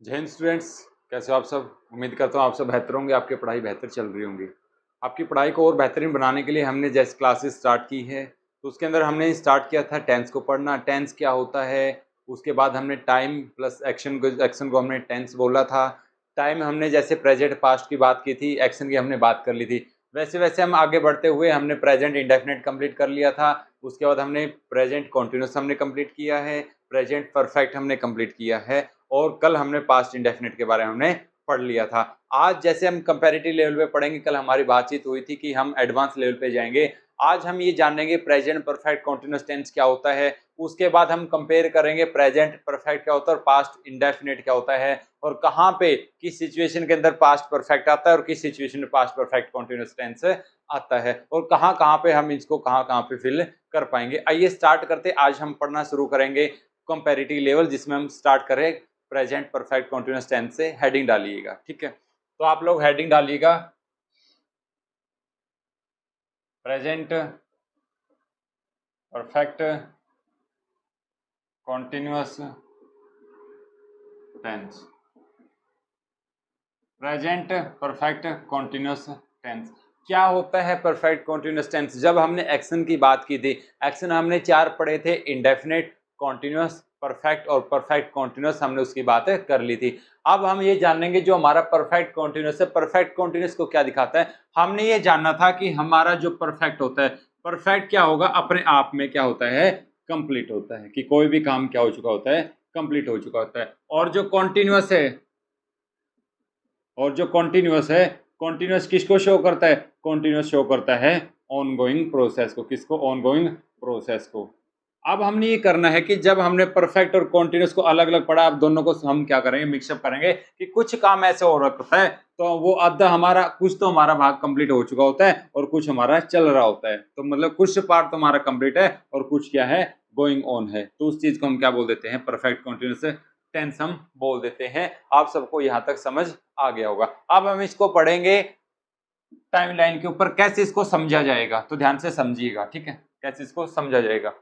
जय हिंद स्टूडेंट्स, कैसे हो आप सब। उम्मीद करता हूँ आप सब बेहतर होंगे, आपकी पढ़ाई बेहतर चल रही होंगी। आपकी पढ़ाई को और बेहतरीन बनाने के लिए हमने जैसे क्लासेस स्टार्ट की है, तो उसके अंदर हमने स्टार्ट किया था टेंस को पढ़ना। टेंस क्या होता है, उसके बाद हमने टाइम प्लस एक्शन को हमने टेंस बोला था। टाइम हमने जैसे प्रेजेंट पास्ट की बात की थी, एक्शन की हमने बात कर ली थी। वैसे वैसे हम आगे बढ़ते हुए हमने प्रेजेंट इंडेफिनिट कंप्लीट कर लिया था। उसके बाद हमने प्रेजेंट कॉन्टिन्यूस हमने कंप्लीट किया है, प्रेजेंट परफेक्ट हमने कंप्लीट किया है, और कल हमने पास्ट इंडेफिनिट के बारे में हमने पढ़ लिया था। आज जैसे हम कंपैरेटिव लेवल पे पढ़ेंगे, कल हमारी बातचीत हुई थी कि हम एडवांस लेवल पे जाएंगे। आज हम ये जानेंगे प्रेजेंट परफेक्ट कॉन्टिन्यूअस टेंस क्या होता है। उसके बाद हम कंपेयर करेंगे प्रेजेंट परफेक्ट क्या होता है और पास्ट इंडेफिनिट क्या होता है, और कहाँ पे किस सिचुएशन के अंदर पास्ट परफेक्ट आता है और किस सिचुएशन में पास्ट परफेक्ट कॉन्टिन्यूअस टेंस आता है, और कहाँ कहाँ पे हम इसको कहाँ कहाँ पे फिल कर पाएंगे। आइए स्टार्ट करते। आज हम पढ़ना शुरू करेंगे कंपैरेटिव लेवल, जिसमें हम स्टार्ट करें प्रेजेंट परफेक्ट कॉन्टिन्यूअस टेंस से। हेडिंग डालिएगा, ठीक है। तो आप लोग हेडिंग डालिएगा present perfect continuous tense. Present perfect continuous tense क्या होता है। परफेक्ट कॉन्टिन्यूअस टेंस, जब हमने एक्शन की बात की थी, एक्शन हमने 4 पढ़े थे, इंडेफिनिट, कॉन्टिन्यूअस, परफेक्ट और परफेक्ट कॉन्टिन्यूअस, हमने उसकी बातें कर ली थी। अब हम ये जानेंगे जो हमारा परफेक्ट कॉन्टिन्यूअस है, परफेक्ट कॉन्टिन्यूअस को क्या दिखाता है। हमने ये जानना था कि हमारा जो परफेक्ट होता है, परफेक्ट क्या होगा, अपने आप में क्या होता है, कंप्लीट होता है, कि कोई भी काम क्या हो चुका होता है, कंप्लीट हो चुका होता है। और जो कॉन्टिन्यूअस है, और जो कॉन्टिन्यूअस है, कॉन्टिन्यूअस किसको शो करता है, कॉन्टिन्यूअस शो करता है ऑनगोइंग प्रोसेस को। किसको, ऑनगोइंग प्रोसेस को। अब हमने ये करना है कि जब हमने परफेक्ट और कॉन्टिन्यूअस को अलग अलग पढ़ा, अब दोनों को हम क्या करेंगे, मिक्सअप करेंगे कि कुछ काम ऐसे हो रखा है तो वो आधा हमारा, कुछ तो हमारा भाग कंप्लीट हो चुका होता है और कुछ हमारा चल रहा होता है। तो मतलब कुछ पार्ट तो हमारा कंप्लीट है और कुछ क्या है, गोइंग ऑन है। तो उस चीज को हम क्या बोल देते हैं, परफेक्ट कॉन्टिन्यूअस टेंस हम बोल देते हैं। आप सबको यहां तक समझ आ गया होगा। अब हम इसको पढ़ेंगे टाइमलाइन के ऊपर, कैसे इसको समझा जाएगा, तो ध्यान से समझिएगा, ठीक है, कैसे इसको समझा जाएगा।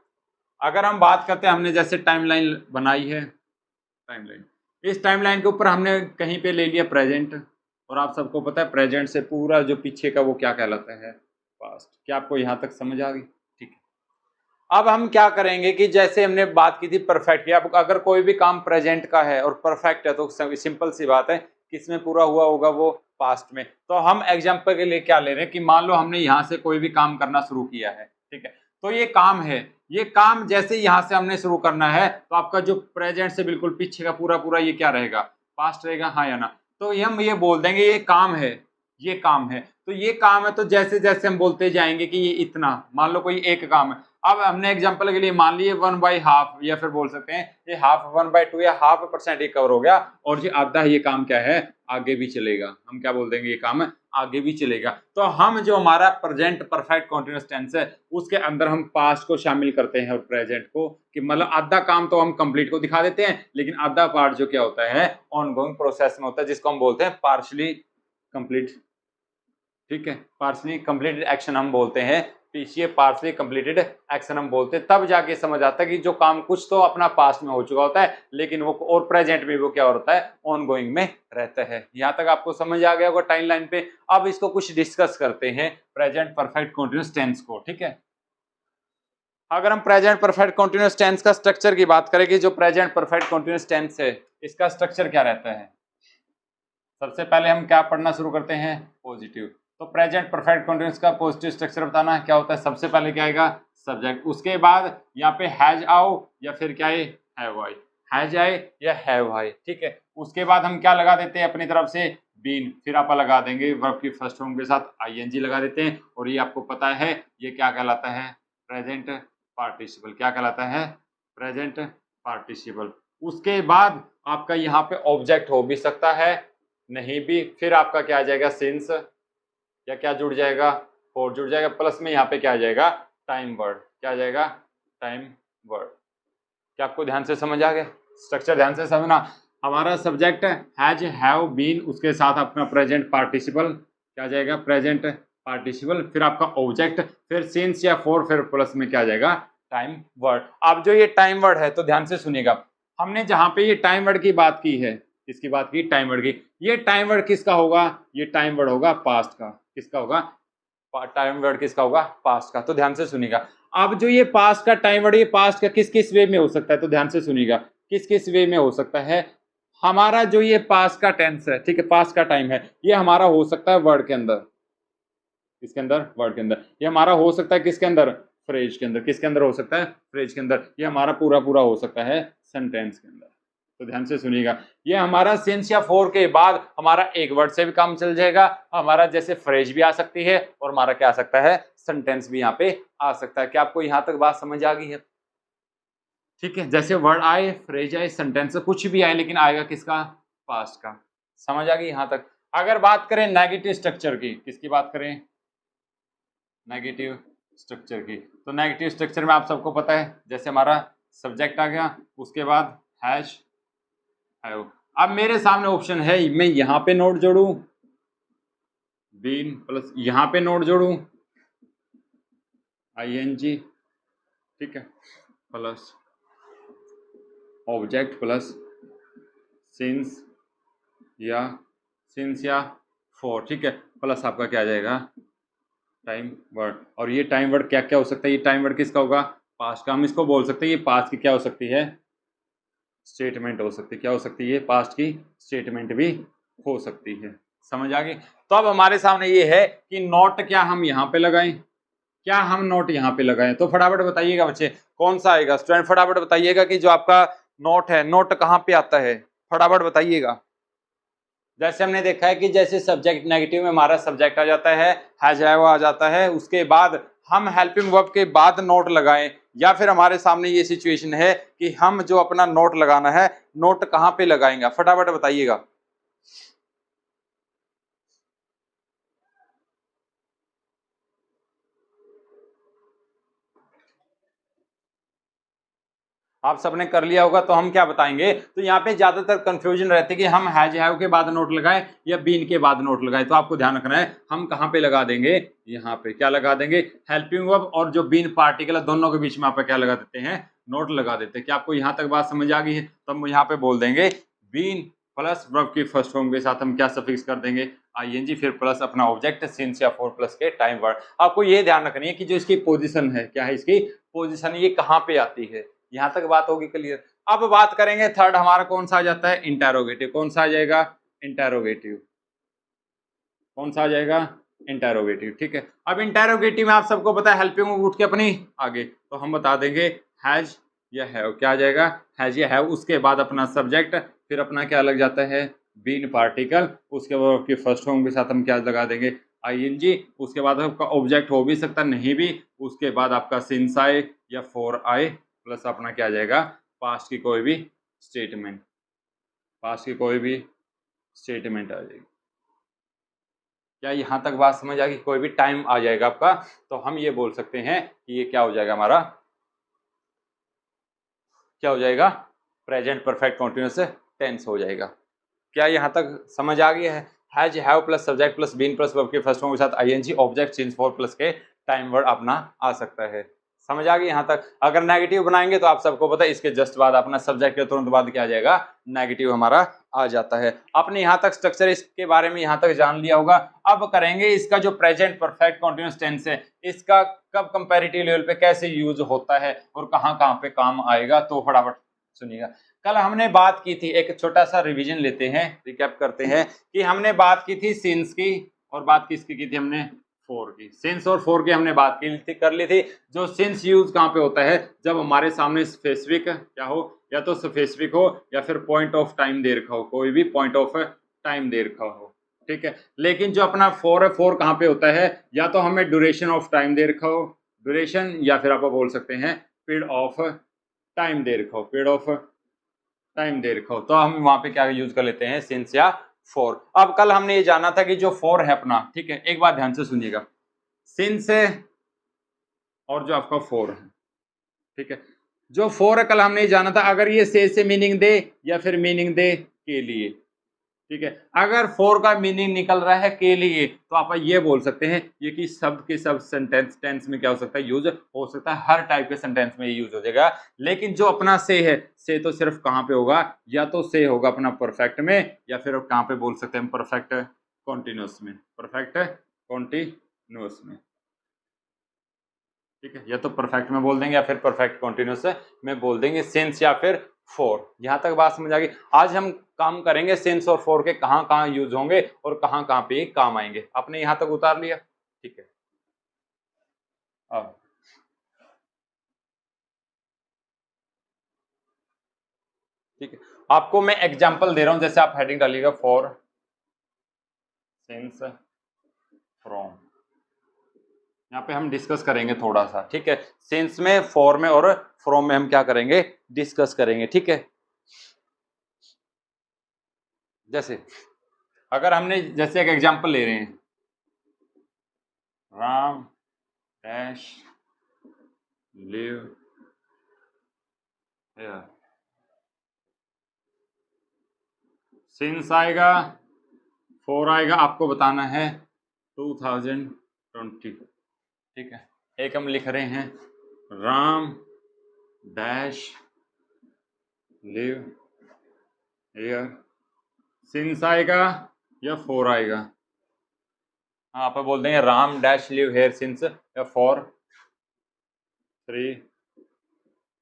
अगर हम बात करते हैं, हमने जैसे टाइमलाइन बनाई है, टाइमलाइन, इस टाइमलाइन के ऊपर हमने कहीं पे ले लिया प्रेजेंट, और आप सबको पता है प्रेजेंट से पूरा जो पीछे का वो क्या कहलाता है, पास्ट। क्या आपको यहां तक समझ आ गई, ठीक है। अब हम क्या करेंगे कि जैसे हमने बात की थी परफेक्ट की, अब अगर कोई भी काम प्रेजेंट का है और परफेक्ट है तो सिंपल सी बात है, किसमें पूरा हुआ होगा, वो पास्ट में। तो हम एग्जांपल के लिए क्या ले रहे हैं कि मान लो हमने यहाँ से कोई भी काम करना शुरू किया है, ठीक है। तो ये काम है, ये काम जैसे यहाँ से हमने शुरू करना है, तो आपका जो प्रेजेंट से बिल्कुल पीछे का पूरा पूरा ये क्या रहेगा, पास्ट रहेगा, हाँ या ना। तो हम ये बोल देंगे ये काम है, ये काम है, तो ये काम है। तो जैसे जैसे हम बोलते जाएंगे कि ये इतना, मान लो कोई एक काम है। अब हमने एग्जांपल के लिए मान लिए 1/2, या फिर बोल सकते हैं ये हाफ 1/2 या 0.5% ये कवर हो गया, और ये आधा ये काम क्या है, आगे भी चलेगा। हम क्या बोल देंगे, ये काम आगे भी चलेगा। तो हम जो हमारा प्रेजेंट परफेक्ट कॉन्टिन्यूअस टेंस है, उसके अंदर हम पास्ट को शामिल करते हैं और प्रेजेंट को, कि मतलब आधा काम तो हम कंप्लीट को दिखा देते हैं, लेकिन आधा पार्ट जो क्या होता है, ऑनगोइंग प्रोसेस में होता है, जिसको हम बोलते हैं पार्शली कंप्लीट, ठीक है। पार्शली कंप्लीटेड एक्शन हम बोलते हैं, पीछे पार्शली कंप्लीटेड एक्शन हम बोलते हैं। तब जाके समझ आता है कि जो काम कुछ तो अपना पास्ट में हो चुका होता है, लेकिन वो और प्रेजेंट में वो क्या होता है, ऑनगोइंग में रहता है। यहाँ तक आपको समझ आ गया होगा टाइम लाइन पे। अब इसको कुछ डिस्कस करते हैं, प्रेजेंट परफेक्ट कॉन्टिन्यूअस टेंस को, ठीक है। अगर हम प्रेजेंट परफेक्ट कॉन्टिन्यूअस टेंस का स्ट्रक्चर की बात करें कि जो प्रेजेंट परफेक्ट कॉन्टिन्यूअस टेंस है, इसका स्ट्रक्चर क्या रहता है। सबसे पहले हम क्या पढ़ना शुरू करते हैं, पॉजिटिव। तो प्रेजेंट परफेक्ट कॉन्टिन्यूअस का पॉजिटिव स्ट्रक्चर बताना क्या होता है। सबसे पहले क्या आएगा, सब्जेक्ट, उसके बाद यहाँ पे हैज आओ या फिर क्या है, हैव आई, हैज आए या हैव आई, ठीक है। उसके बाद हम क्या लगा देते हैं अपनी तरफ से, बीन, फिर आप लगा देंगे वर्ब की फर्स्ट फॉर्म के साथ आईएनजी लगा देते हैं, और ये आपको पता है ये क्या कहलाता है, प्रेजेंट पार्टिसिपल। क्या कहलाता है, प्रेजेंट पार्टिसिपल। उसके बाद आपका यहाँ पे ऑब्जेक्ट हो भी सकता है, नहीं भी, फिर आपका क्या आ जाएगा, सिंस, या क्या जुड़ जाएगा, फॉर जुड़ जाएगा, प्लस में यहाँ पे क्या आ जाएगा, टाइम वर्ड। क्या आ जाएगा, टाइम वर्ड। क्या आपको ध्यान से समझ आ गया, स्ट्रक्चर ध्यान से समझना। हमारा सब्जेक्ट हैज, हैव, बीन, उसके साथ अपना प्रेजेंट पार्टिसिपल, क्या आ जाएगा, प्रेजेंट पार्टिसिपल, फिर आपका ऑब्जेक्ट, फिर सिंस या फॉर, फिर प्लस में क्या आ जाएगा, टाइम वर्ड। अब जो ये टाइम वर्ड है, तो ध्यान से सुनिएगा, हमने जहां पे ये टाइम वर्ड की बात की है, किसकी बात की, टाइम वर्ड की। ये टाइम वर्ड किसका होगा, ये टाइम वर्ड होगा पास्ट का। किसका होगा, टाइम वर्ड किसका होगा, पास्ट का। तो ध्यान से सुनिएगा। अब जो ये पास्ट का टाइम वर्ड, ये पास्ट का किस किस वे में हो सकता है, तो ध्यान से सुनिएगा किस किस वे में हो सकता है। हमारा जो ये पास्ट का टेंस है, ठीक है, पास्ट का टाइम है, ये हमारा हो सकता है वर्ड के अंदर, किसके अंदर, वर्ड के अंदर। ये हमारा हो सकता है किसके अंदर, फ्रेज के अंदर। किसके अंदर हो सकता है, फ्रेज के अंदर। ये हमारा पूरा पूरा हो सकता है सेंटेंस के अंदर। तो ध्यान से सुनिएगा, ये हमारा सिंस या फॉर के बाद हमारा एक वर्ड से भी काम चल जाएगा, हमारा जैसे फ्रेज भी आ सकती है और हमारा क्या आ सकता है, सेंटेंस भी यहाँ पे आ सकता है। क्या आपको यहाँ तक बात समझ आ गई है, ठीक है। जैसे वर्ड आए, फ्रेज आए, सेंटेंस कुछ भी आए, लेकिन आएगा किसका, पास्ट का। समझ आ गई यहाँ तक। अगर बात करें नेगेटिव स्ट्रक्चर की, किसकी बात करें, नेगेटिव स्ट्रक्चर की, तो नेगेटिव स्ट्रक्चर में आप सबको पता है, जैसे हमारा सब्जेक्ट आ गया, उसके बाद हैश हैव। अब मेरे सामने ऑप्शन है, मैं यहाँ पे नोट जोड़ूं, बीन प्लस यहाँ पे नोट जोड़ूं आईएनजी, ठीक है, प्लस ऑब्जेक्ट प्लस सिंस या फॉर, ठीक है, प्लस आपका क्या आ जाएगा, टाइम वर्ड। और ये टाइम वर्ड क्या क्या हो सकता है, ये टाइम वर्ड किसका होगा, पास्ट का। हम इसको बोल सकते हैं ये पास्ट की क्या हो सकती है, स्टेटमेंट हो सकती है। क्या हो सकती है, पास्ट की स्टेटमेंट भी हो सकती है। समझ आ गई। तो अब हमारे सामने ये है कि नोट क्या हम यहाँ पे लगाएं, क्या हम नोट यहाँ पे लगाएं। तो फटाफट बताइएगा बच्चे, कौन सा आएगा, स्टूडेंट फटाफट बताइएगा कि जो आपका नोट है, नोट कहाँ पे आता है, फटाफट बताइएगा। जैसे हमने देखा है कि जैसे सब्जेक्ट नेगेटिव में हमारा सब्जेक्ट आ जाता है, हैज हैव आ जाता है, उसके बाद हम हेल्पिंग वर्ब के बाद नोट लगाएं, या फिर हमारे सामने ये सिचुएशन है कि हम जो अपना नोट लगाना है, नोट कहाँ पे लगाएंगे, फटाफट बताइएगा। आप सबने कर लिया होगा, तो हम क्या बताएंगे, तो यहाँ पे ज्यादातर कंफ्यूजन रहती है कि हम हैज हैव के बाद नोट लगाएं या बीन के बाद नोट लगाएं। तो आपको ध्यान रखना है, हम कहाँ पे लगा देंगे, यहाँ पे क्या लगा देंगे, हेल्पिंग वर्ब और जो बीन पार्टिकल दोनों के बीच में आप क्या लगा देते हैं, नोट लगा देते हैं। क्या आपको यहाँ तक बात समझ आ गई है, तो हम यहाँ पे बोल देंगे बीन प्लस वर्ब की फर्स्ट फॉर्म के साथ हम क्या सफिक्स कर देंगे, आईएनजी, फिर प्लस अपना ऑब्जेक्ट सिंस या फॉर प्लस के टाइम वर्ड। आपको ये ध्यान रखनी है कि जो इसकी पोजीशन है, क्या है इसकी पोजीशन, ये कहाँ पे आती है। यहाँ तक बात होगी क्लियर। अब बात करेंगे थर्ड, हमारा कौन सा आ जाता है, इंटेरोगेटिव। कौन सा आ जाएगा, इंटेरोगेटिव। कौन सा आ जाएगा, इंटेरोगेटिव, ठीक है। अब इंटेरोगेटिव में आप सबको पता है हेल्पिंग उठ के अपनी आगे, तो हम बता देंगे हैज या हैव। क्या आ जाएगा, हैज या हैव, उसके बाद अपना सब्जेक्ट, फिर अपना क्या लग जाता है, बीन पार्टिकल, उसके बाद आपकी फर्स्ट फॉर्म के साथ हम क्या लगा देंगे, आईएनजी, उसके बाद आपका ऑब्जेक्ट हो भी सकता नहीं भी, उसके बाद आपका सिंस आए या फॉर आए, प्लस अपना क्या आ जाएगा, पास्ट की कोई भी स्टेटमेंट, पास्ट की कोई भी स्टेटमेंट आ जाएगी। क्या यहाँ तक बात समझ आ गई, कोई भी टाइम आ जाएगा आपका, तो हम ये बोल सकते हैं कि ये क्या हो जाएगा, हमारा क्या हो जाएगा, प्रेजेंट परफेक्ट कॉन्टिन्यूअस टेंस हो जाएगा। क्या यहाँ तक समझ आ गया है, has have plus subject plus been plus verb के फर्स्ट फॉर्म के साथ ING, object since for plus के टाइम वर्ड अपना आ सकता है। समझ आ गई यहाँ तक। अगर नेगेटिव बनाएंगे तो आप सबको पता है इसके जस्ट बाद अपना सब्जेक्ट के तुरंत बाद क्या आ जाएगा, नेगेटिव हमारा आ जाता है। आपने यहाँ तक स्ट्रक्चर इसके बारे में यहाँ तक जान लिया होगा। अब करेंगे इसका जो प्रेजेंट परफेक्ट कॉन्टिन्यूअस टेंस है, इसका कब कंपैरेटिव लेवल पे कैसे यूज होता है और कहाँ कहाँ पे काम आएगा, तो फटाफट सुनिएगा। कल हमने बात की थी, एक छोटा सा रिवीजन लेते हैं, रिकैप करते हैं कि हमने बात की थी सिंस की, और बात किसकी की थी हमने, फोर की। सिंस और फोर की हमने बात कर ली थी। जो सिंस यूज कहाँ पे होता है, जब हमारे सामने स्पेसिफिक क्या हो, या तो स्पेसिफिक हो या फिर पॉइंट ऑफ टाइम दे रखा हो, कोई भी पॉइंट ऑफ टाइम दे रखा हो, ठीक है। लेकिन जो अपना फोर है, फोर कहाँ पे होता है, या तो हमें ड्यूरेशन ऑफ टाइम दे रखा हो, ड्यूरेशन, या फिर आप बोल सकते हैं पीरियड ऑफ टाइम दे रखा हो, पीरियड ऑफ टाइम दे रखा हो, तो हम वहां पे क्या यूज कर लेते हैं, सिंस या फोर। अब कल हमने ये जाना था कि जो फोर है अपना, ठीक है, एक बात ध्यान से सुनिएगा, सिंस है और जो आपका फोर है, ठीक है, जो फोर है कल हमने ये जाना था, अगर ये से मीनिंग दे या फिर मीनिंग दे के लिए, ठीक है। अगर फॉर का मीनिंग निकल रहा है के लिए तो आप ये बोल सकते हैं ये कि सब के सब सेंटेंस टेंस में क्या हो सकता है, यूज हो सकता है, हर टाइप के सेंटेंस में ये यूज हो जाएगा। लेकिन जो अपना से है, से तो सिर्फ कहाँ पे होगा, या तो से होगा अपना परफेक्ट में, या फिर कहाँ पे बोल सकते हैं परफेक्ट कॉन्टिन्यूस में, परफेक्ट कॉन्टिन्यूस में। ठीक है, या तो परफेक्ट में बोल देंगे या फिर परफेक्ट कॉन्टिन्यूस में बोल देंगे, सिंस या फिर फॉर। यहां तक बात समझ आ गई। आज हम काम करेंगे सिंस और फॉर के कहां कहां यूज होंगे और कहां कहां पे काम आएंगे। आपने यहां तक उतार लिया, ठीक है। अब ठीक है, आपको मैं एग्जांपल दे रहा हूं, जैसे आप हेडिंग डालिएगा फॉर, सिंस, फ्रॉम। यहाँ पे हम डिस्कस करेंगे थोड़ा सा, ठीक है। सिंस में, फॉर में और फ्रॉम में हम क्या करेंगे, डिस्कस करेंगे, ठीक है। जैसे अगर हमने जैसे एक एग्जांपल ले रहे हैं, Ram dash live here, since आएगा, फॉर आएगा, आपको बताना है 2020, ठीक है। एक हम लिख रहे हैं Ram dash live here, since आएगा या फॉर आएगा, हाँ आप बोल देंगे Ram dash live here since या फॉर 3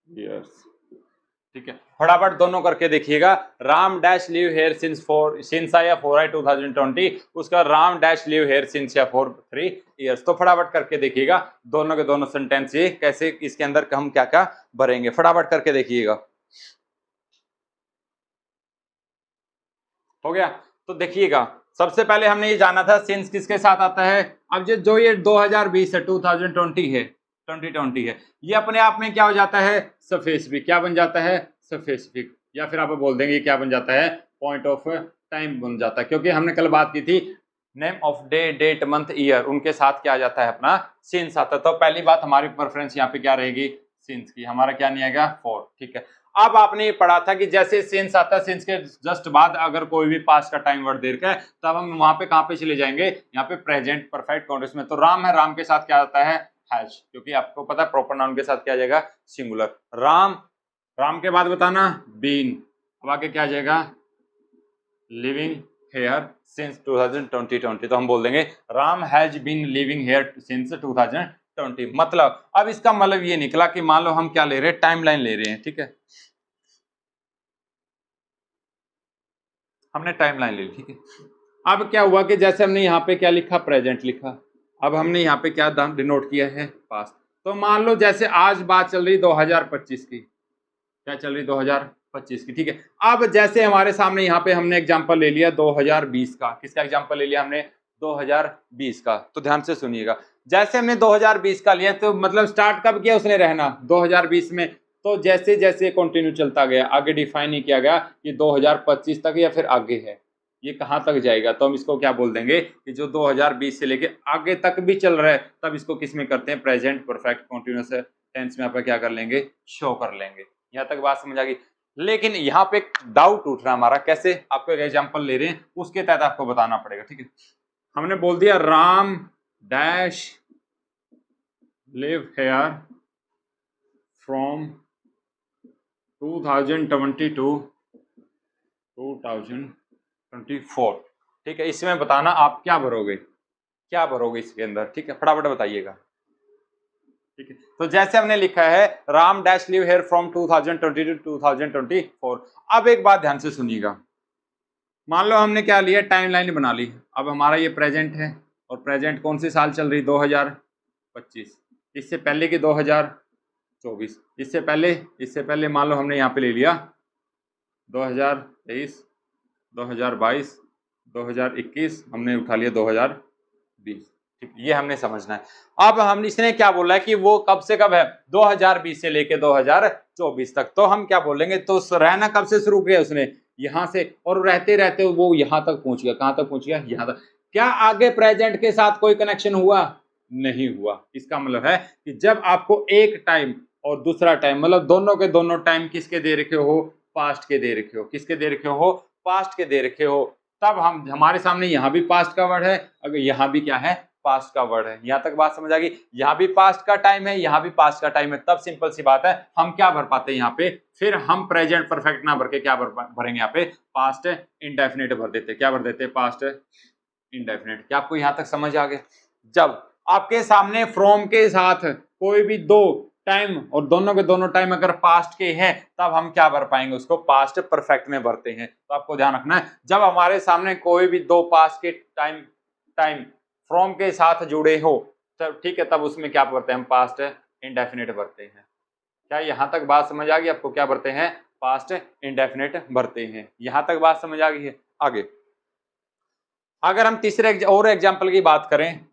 years, ठीक है। फटाफट दोनों करके देखिएगा, Ram dash live here since for, since आया 4 आई 2020, उसका Ram dash live here since या फॉर 3 years। तो फटाफट करके देखिएगा दोनों के दोनों सेंटेंस ये कैसे, इसके अंदर हम क्या क्या भरेंगे, फटाफट करके देखिएगा। हो गया, तो देखिएगा सबसे पहले हमने ये जाना था सिंस किसके साथ आता है। अब जो ये 2020 है, 2020 है, 2020 है, ये अपने आप में क्या हो जाता है, स्पेसिफिक, क्या बन जाता है, स्पेसिफिक, या फिर आप बोल देंगे क्या बन जाता है, पॉइंट ऑफ टाइम बन जाता है, क्योंकि हमने कल बात की थी name of day, date, month, year, उनके साथ क्या आ जाता है, अपना सिंस आता है। तो पहली बात हमारी प्रेफरेंस यहाँ पे क्या रहेगी, सिंस की, हमारा क्या नहीं आएगा, फॉर, ठीक है। अब आपने ये पढ़ा था कि जैसे सिंस आता है, सिंस के जस्ट बाद अगर कोई भी पास्ट का टाइम वर्ड देर का है, तब हम वहां पे कहां पे चले जाएंगे, यहाँ पे प्रेजेंट परफेक्ट कॉन्टिन्यूस में। तो राम है, राम के साथ क्या आता है, हैज, क्योंकि आपको पता है प्रॉपर नाउन के साथ क्या आ जाएगा, सिंगुलर। राम, राम के बाद बताना बीन, अब आगे क्या आ जाएगा, लिविंग हेयर सिंस 2020। तो हम बोल देंगे Ram has been living here since 2020। मतलब अब इसका मतलब ये निकला कि मान लो हम क्या ले रहे हैं, टाइमलाइन ले रहे हैं, ठीक है। हमने टाइमलाइन ले ली, ठीक है। अब क्या हुआ कि जैसे हमने यहाँ पे क्या लिखा, प्रेजेंट लिखा, अब हमने यहाँ पे क्या डिनोट किया है, पास्ट। तो मान लो जैसे आज बात चल रही 2025 की, क्या चल रही 2025 की, ठीक है। अब जैसे हमारे सामने यहाँ पे हमने एग्जांपल ले लिया 2020 का, किसका एग्जांपल ले लिया हमने, 2020 का। तो ध्यान से सुनिएगा, जैसे हमने 2020 का लिया तो मतलब स्टार्ट कब किया उसने रहना, 2020 में। तो जैसे जैसे कंटिन्यू चलता गया, आगे डिफाइन नहीं किया गया कि 2025 तक या फिर आगे है, ये कहाँ तक जाएगा। तो हम इसको क्या बोल देंगे कि जो 2020 से लेके आगे तक भी चल रहा है, तब इसको किस में करते हैं, प्रेजेंट परफेक्ट कॉन्टिन्यूअस टेंस में आप क्या कर लेंगे, शो कर लेंगे। यहाँ तक बात समझ आ गई। लेकिन यहाँ पे एक डाउट उठ रहा है हमारा, कैसे, आपको एक एग्जांपल ले रहे हैं, उसके तहत आपको बताना पड़ेगा, ठीक है। हमने बोल दिया Ram dash live here from 2020 to 2024, ठीक है। इसमें बताना आप क्या भरोगे, क्या भरोगे इसके अंदर, ठीक है, फटाफट बताइएगा, ठीक है। तो जैसे हमने लिखा है Ram dash live here from 2020 to 2024। अब एक बात ध्यान से सुनिएगा, मान लो हमने क्या लिया, टाइमलाइन बना ली। अब हमारा ये प्रेजेंट है, और प्रेजेंट कौन सी साल चल रही, 2025। इससे पहले की 2024, इससे पहले मान लो हमने यहाँ पे ले लिया 2023, 2022, 2021, हमने उठा लिया 2020, ठीक, ये हमने समझना है। अब हम इसने क्या बोला है कि वो कब से कब है, 2020 से लेके 2024 तक। तो हम क्या बोलेंगे, तो रहना कब से शुरू किया उसने, यहाँ से, और रहते रहते वो यहाँ तक पहुंच गया, कहाँ तक पहुंच गया, यहाँ तक। क्या आगे प्रेजेंट के साथ कोई कनेक्शन हुआ, नहीं हुआ। इसका मतलब है कि जब आपको एक टाइम और दूसरा टाइम, मतलब दोनों के दोनों टाइम किसके दे रखे हो, पास्ट के दे रखे हो, किसके दे रखे हो, पास्ट के दे रखे हो, तब हम हमारे सामने यहाँ भी पास्ट का वर्ड है, अगर यहाँ भी क्या है पास्ट का वर्ड है। यहाँ तक बात समझ आ गई, यहाँ भी पास्ट का टाइम है, यहाँ भी पास्ट का टाइम है, तब सिंपल सी बात है हम क्या भर पाते हैं यहाँ पे, फिर हम प्रेजेंट परफेक्ट ना भर के क्या भरेंगे यहाँ पे पास्ट इंडेफिनिट भर देते। क्या भर देते? Past indefinite. क्या आपको यहाँ तक समझ आ गया? जब आपके सामने फ्रॉम के साथ कोई भी दो टाइम और दोनों के दोनों टाइम अगर पास्ट के हैं तब हम क्या भर पाएंगे? उसको पास्ट परफेक्ट में भरते हैं। तो आपको ध्यान रखना है, जब हमारे सामने कोई भी दो पास्ट के टाइम फ्रॉम के साथ जुड़े हो तब ठीक है, तब उसमें क्या भरते हैं? हम पास्ट इंडेफिनिट भरते हैं। क्या यहाँ तक बात समझ आ गई आपको? क्या भरते हैं? पास्ट इंडेफिनिट भरते हैं। यहाँ तक बात समझ आ गई है? आगे अगर हम तीसरे और एग्जाम्पल की बात करें,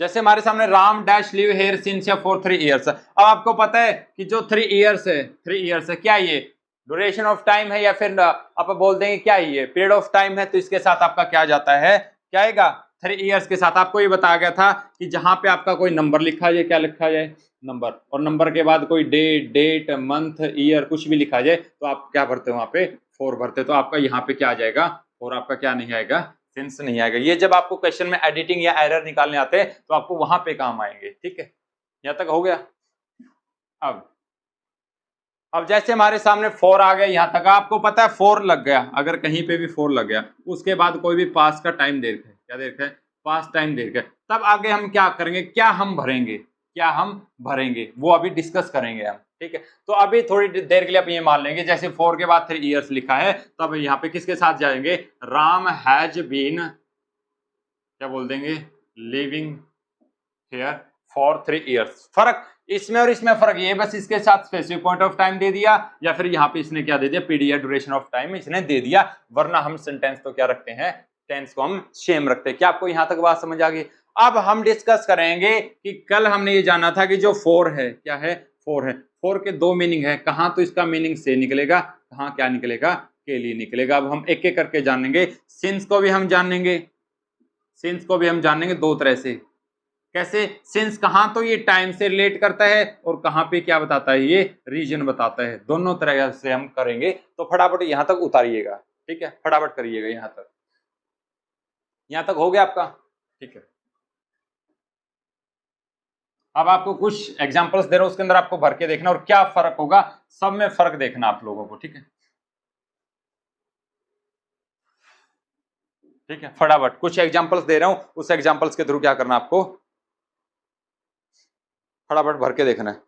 जैसे हमारे सामने Ram dash live here since for 3 years. अब आपको पता है कि जो 3 इयर्स है क्या ये ड्यूरेशन ऑफ टाइम है या फिर आप बोल देंगे क्या ये पीरियड ऑफ टाइम है? तो इसके साथ आपका क्या जाता है? क्या आएगा? 3 इयर्स के साथ आपको ये बताया गया था कि जहां पे आपका कोई नंबर लिखा जाए, क्या लिखा जाए? नंबर, और नंबर के बाद कोई डेट मंथ ईयर कुछ भी लिखा जाए तो आप क्या भरते हो? वहां पे 4 भरते। तो आपका यहाँ पे क्या आ जाएगा? और आपका क्या नहीं आएगा? सिंस नहीं आएगा। ये जब आपको क्वेश्चन में एडिटिंग या एरर निकालने आते हैं तो आपको वहां पे काम आएंगे। ठीक है, यहाँ तक हो गया। अब जैसे हमारे सामने 4 आ गया, यहाँ तक आपको पता है 4 लग गया, अगर कहीं पे भी 4 लग गया उसके बाद कोई भी पास का टाइम दे रखा है, क्या दे रखा है? पास टाइम दे रखा है। तब आगे हम क्या करेंगे? क्या हम भरेंगे वो अभी डिस्कस करेंगे हम। ठीक है, तो अभी थोड़ी देर के लिए आप ये मान लेंगे जैसे 4 के बाद 3 इयर्स लिखा है, तब यहाँ पे किसके साथ जाएंगे? राम हैज बीन क्या बोल देंगे? Living here for 3 years. फर्क इसमें और इसमें फर्क ये, बस इसके साथ स्पेसिफिक पॉइंट ऑफ टाइम दे दिया या फिर यहाँ पे इसने क्या दे दिया? पीरियड ड्यूरेशन ऑफ टाइम इसने दे दिया, वरना हम सेंटेंस तो क्या रखते हैं? टेंस को हम सेम रखते हैं। क्या आपको यहाँ तक बात समझ आ गई? अब हम डिस्कस करेंगे कि कल हमने ये जाना था कि जो 4 है, क्या है? 4 है। 4 के 2 मीनिंग है, कहाँ तो इसका मीनिंग से निकलेगा, कहाँ क्या निकलेगा? के लिए निकलेगा। अब हम एक एक करके जानेंगे। सिंस को भी हम जानेंगे, दो तरह से। कैसे? सिंस कहां तो ये टाइम से रिलेट करता है और कहां पे क्या बताता है? ये रीजन बताता है। दोनों तरह से हम करेंगे, तो फटाफट यहां तक उतारिएगा। ठीक है, फटाफट करिएगा। यहां तक हो गया आपका? ठीक है, अब आपको कुछ एग्जांपल्स दे रहा हूं, उसके अंदर आपको भर के देखना और क्या फर्क होगा, सब में फर्क देखना आप लोगों को। ठीक है, ठीक है, फटाफट कुछ एग्जांपल्स दे रहा हूं, उस एग्जांपल्स के थ्रू क्या करना आपको? फटाफट भर के देखना है।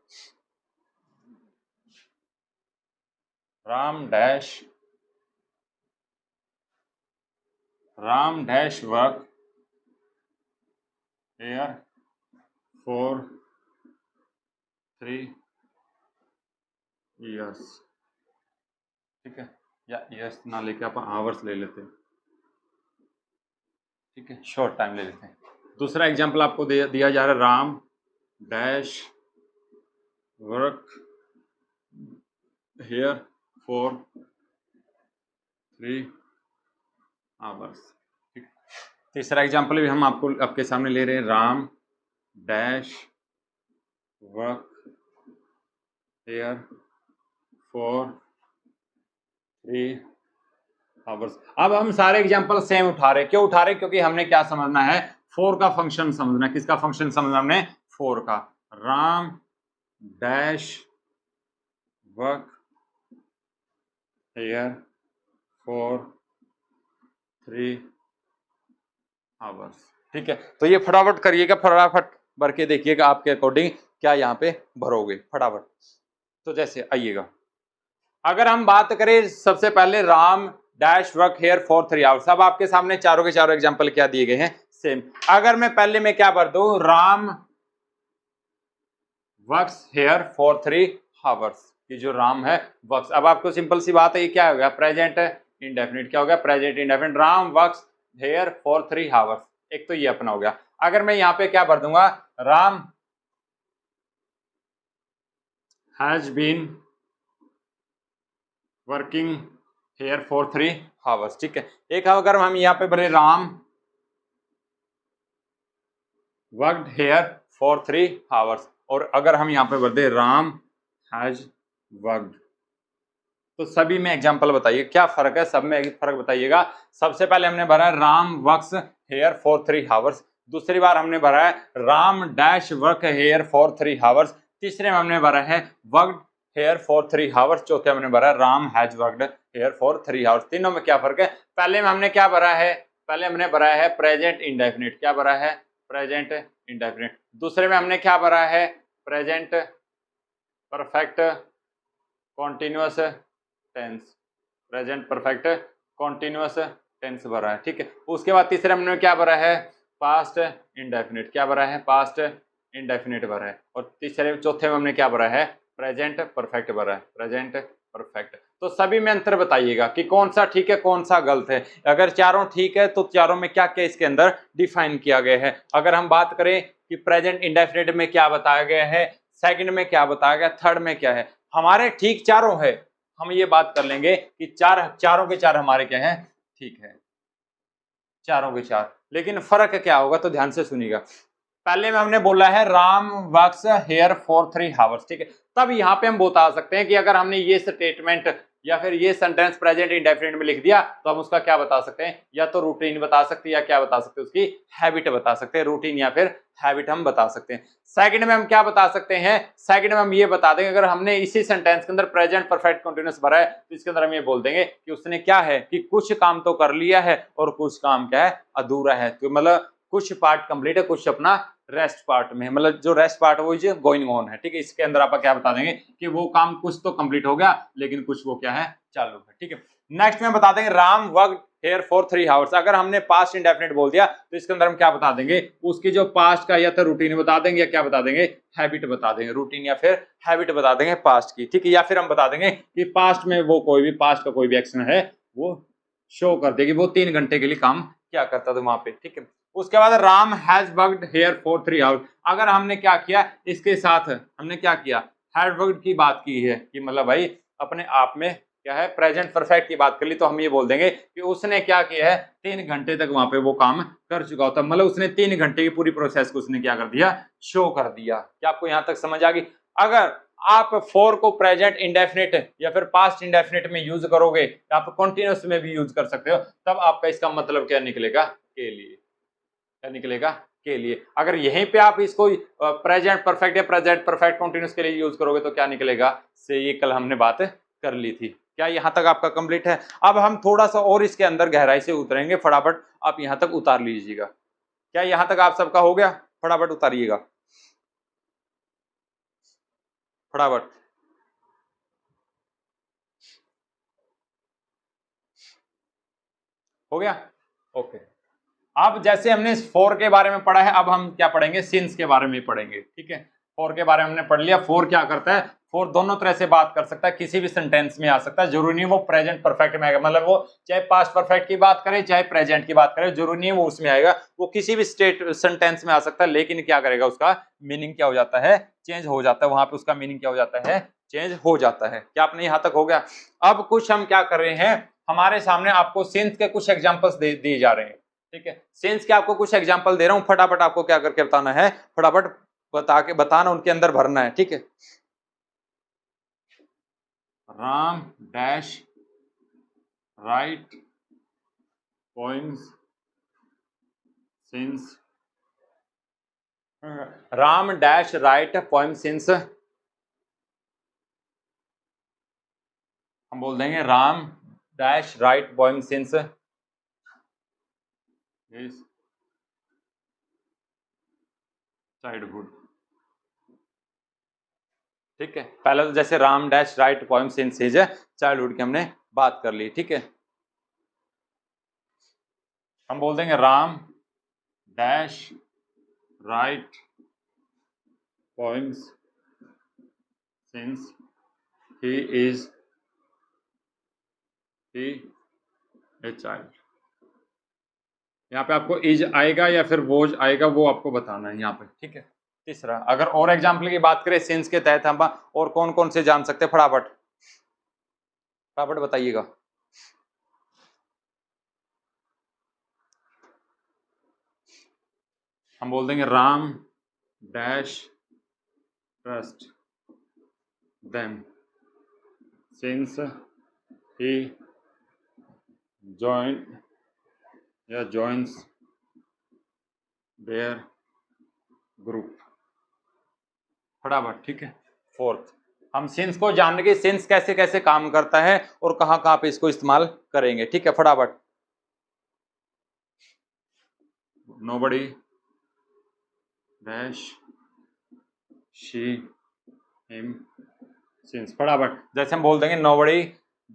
Ram dash work here for 3 years. ठीक है, या ईयर्स ना लेके आप आवर्स ले लेते हैं। ठीक है, शॉर्ट टाइम ले लेते हैं। दूसरा एग्जांपल आपको दिया जा रहा है, Ram dash work here for 3 hours. ठीक, तीसरा एग्जांपल भी हम आपके सामने ले रहे हैं, Ram dash work here for 3 hours. अब हम सारे एग्जांपल सेम उठा रहे हैं। क्यों उठा रहे? क्योंकि हमने क्या समझना है? 4 का फंक्शन समझना है। किसका फंक्शन समझना हमने? 4 का। Ram dash work here for 3 hours. ठीक है, तो ये फटाफट करिएगा, फटाफट भर के देखिएगा आपके अकॉर्डिंग क्या यहाँ पे भरोगे फटाफट। तो जैसे आइएगा, अगर हम बात करें सबसे पहले Ram dash work here for 3 hours. अब आपके सामने चारों के चारों एग्जांपल क्या दिए गए हैं? सेम। अगर मैं पहले में क्या भर दूं? Ram works hair for 3 hours. ये जो राम है वर्क्स, अब आपको सिंपल सी बात है, ये क्या हो गया? Present indefinite. क्या हो गया? Present indefinite. Ram works hair for 3 hours. एक तो ये अपना हो गया। अगर मैं यहाँ पे क्या भर दूंगा? Ram has been working here for 3 hours. ठीक है, एक अगर हम यहाँ पे भरे, Ram worked here for 3 hours, और अगर हम यहाँ पे भर दे, राम हैज वर्कड। तो सभी में एग्जांपल बताइए क्या फर्क है, सब में फर्क बताइएगा। सबसे पहले हमने भरा है Ram works hair for 3 hours. दूसरी बार हमने भरा है Ram dash work here for 3 hours. तीसरे में हमने भरा है वर्कड हेयर फॉर 3 आवर्स। चौथे में हमने भरा है Ram has worked here for 3 hours. तीनों में क्या फर्क है? पहले में हमने क्या भरा है? पहले हमने भरा है प्रेजेंट इंडेफिनिट। क्या भरा है? Present indefinite. दूसरे में हमने क्या भरा है? Present perfect continuous tense. Present perfect continuous tense भरा है, ठीक है। उसके बाद तीसरे हमने क्या भरा है? Past indefinite. क्या भरा है? पास्ट इंडेफिनिट भरा है। और तीसरे चौथे में हमने क्या भरा है? प्रेजेंट परफेक्ट भरा है, प्रेजेंट परफेक्ट। तो सभी में अंतर बताइएगा कि कौन सा ठीक है कौन सा गलत है। अगर चारों ठीक है तो चारों में क्या क्या इसके अंदर डिफाइन किया गया है। अगर हम बात करें कि प्रेजेंट इंडेफिनिट में क्या बताया गया है, सेकंड में क्या बताया गया, थर्ड में क्या है, हमारे ठीक चारों है। हम ये बात कर लेंगे कि चारों के चार हमारे क्या है? ठीक है, चारों के चार। लेकिन फर्क क्या होगा तो ध्यान से सुनिएगा। पहले में हमने बोला है Ram works hair for 3 hours, ठीक है। तब यहाँ पे हम बता सकते हैं कि अगर हमने ये स्टेटमेंट या फिर ये सेंटेंस प्रेजेंट इंडेफिनिट में लिख दिया तो हम उसका क्या बता सकते हैं? या तो रूटीन बता सकते हैं या क्या बता सकते हैं? उसकी हैबिट बता सकते हैं। रूटीन या फिर हैबिट हम बता सकते हैं। सेकंड में हम क्या बता सकते हैं? सेकंड में हम ये बता देंगे अगर हमने इसी सेंटेंस के अंदर प्रेजेंट परफेक्ट कंटीन्यूअस भरा है तो इसके अंदर हम ये बोल देंगे कि उसने क्या है कि कुछ काम तो कर लिया है और कुछ काम क्या है? अधूरा है। तो मतलब कुछ पार्ट कंप्लीट है, कुछ अपना रेस्ट पार्ट में, मतलब जो रेस्ट पार्ट है वो जो गोइंग ऑन है, ठीक है। इसके अंदर आप क्या बता देंगे कि वो काम कुछ तो कंप्लीट हो गया लेकिन कुछ वो क्या है? चालू है, ठीक है। नेक्स्ट में बता देंगे Ram work here for 3 hours. अगर हमने पास्ट इंडेफिनिट बोल दिया तो इसके अंदर हम क्या बता देंगे? उसकी जो पास्ट का या तो रूटीन बता देंगे या क्या बता देंगे? हैबिट बता देंगे। रूटीन या फिर हैबिट बता देंगे पास्ट की, ठीक है। या फिर हम बता देंगे कि पास्ट में वो कोई भी पास्ट का कोई भी एक्शन है वो शो कर देगी वो 3 घंटे के लिए काम क्या करता था वहां पे, ठीक है। उसके बाद Ram has worked here for 3 hours. अगर हमने क्या किया इसके साथ, हमने क्या किया? हैज वर्कड की बात की है कि मतलब भाई अपने आप में क्या है? प्रेजेंट परफेक्ट की बात कर ली तो हम ये बोल देंगे कि उसने क्या किया है? 3 घंटे तक वहां पे वो काम कर चुका होता, मतलब उसने 3 घंटे की पूरी प्रोसेस को उसने क्या कर दिया? शो कर दिया। क्या आपको यहां तक समझ आ गई? अगर आप फॉर को प्रेजेंट इंडेफिनिट या फिर पास्ट इंडेफिनिट में यूज करोगे, आप कंटिन्यूअस में भी यूज कर सकते हो, तब आपका इसका मतलब क्या निकलेगा? के लिए। क्या निकलेगा? के लिए। अगर यहीं पे आप इसको प्रेजेंट परफेक्ट या प्रेजेंट परफेक्ट कंटिन्यूअस के लिए यूज करोगे तो क्या निकलेगा? से ये कल हमने बात कर ली थी। क्या यहां तक आपका कंप्लीट है? अब हम थोड़ा सा और इसके अंदर गहराई से उतरेंगे, फटाफट आप यहां तक उतार लीजिएगा। क्या यहां तक आप सबका हो गया? फटाफट उतारिएगा, फटाफट। हो गया? ओके। अब जैसे हमने फोर के बारे में पढ़ा है, अब हम क्या पढ़ेंगे? सिंस के बारे में पढ़ेंगे, ठीक है। फोर के बारे में हमने पढ़ लिया। फोर क्या करता है? फोर दोनों तरह से बात कर सकता है, किसी भी सेंटेंस में आ सकता है। जरूरी नहीं वो प्रेजेंट परफेक्ट में आएगा, मतलब वो चाहे पास्ट परफेक्ट की बात करे चाहे प्रेजेंट की बात करे, जरूरी नहीं वो उसमें आएगा। वो किसी भी स्टेट सेंटेंस में आ सकता है, लेकिन क्या करेगा? उसका मीनिंग क्या हो जाता है? चेंज हो जाता है। वहां पे उसका मीनिंग क्या हो जाता है? चेंज हो जाता है। क्या आपने यहां तक हो गया? अब कुछ हम क्या कर रहे हैं, हमारे सामने आपको सिंस के कुछ एग्जाम्पल्स दिए जा रहे हैं, ठीक है। सिंस के आपको कुछ एग्जांपल दे रहा हूं, फटाफट आपको क्या करके बताना है? फटाफट बताना, उनके अंदर भरना है, ठीक है। Ram dash right poems since. Ram dash right poem since, हम बोल देंगे Ram dash right poem since is childhood, ठीक है। पहले तो जैसे Ram dash right poem since is childhood की हमने बात कर ली, ठीक है। हम बोल देंगे Ram dash right poems since he is he a child. यहाँ पे आपको इज आएगा या फिर वोज आएगा वो आपको बताना है यहाँ पे, ठीक है। तीसरा, अगर और एग्जाम्पल की बात करें सिंस के तहत हम और कौन कौन से जान सकते हैं? फटाफट फटाफट बताइएगा। हम बोल देंगे Ram dash trust them, since ही जॉइन या जॉइंस देयर ग्रुप। फटाफट, ठीक है। फोर्थ, हम सिंस को जान के सिंस कैसे कैसे काम करता है और कहां कहां पे इसको इस्तेमाल करेंगे, ठीक है। फटाफट, nobody dash she him since. फटाफट, जैसे हम बोल देंगे nobody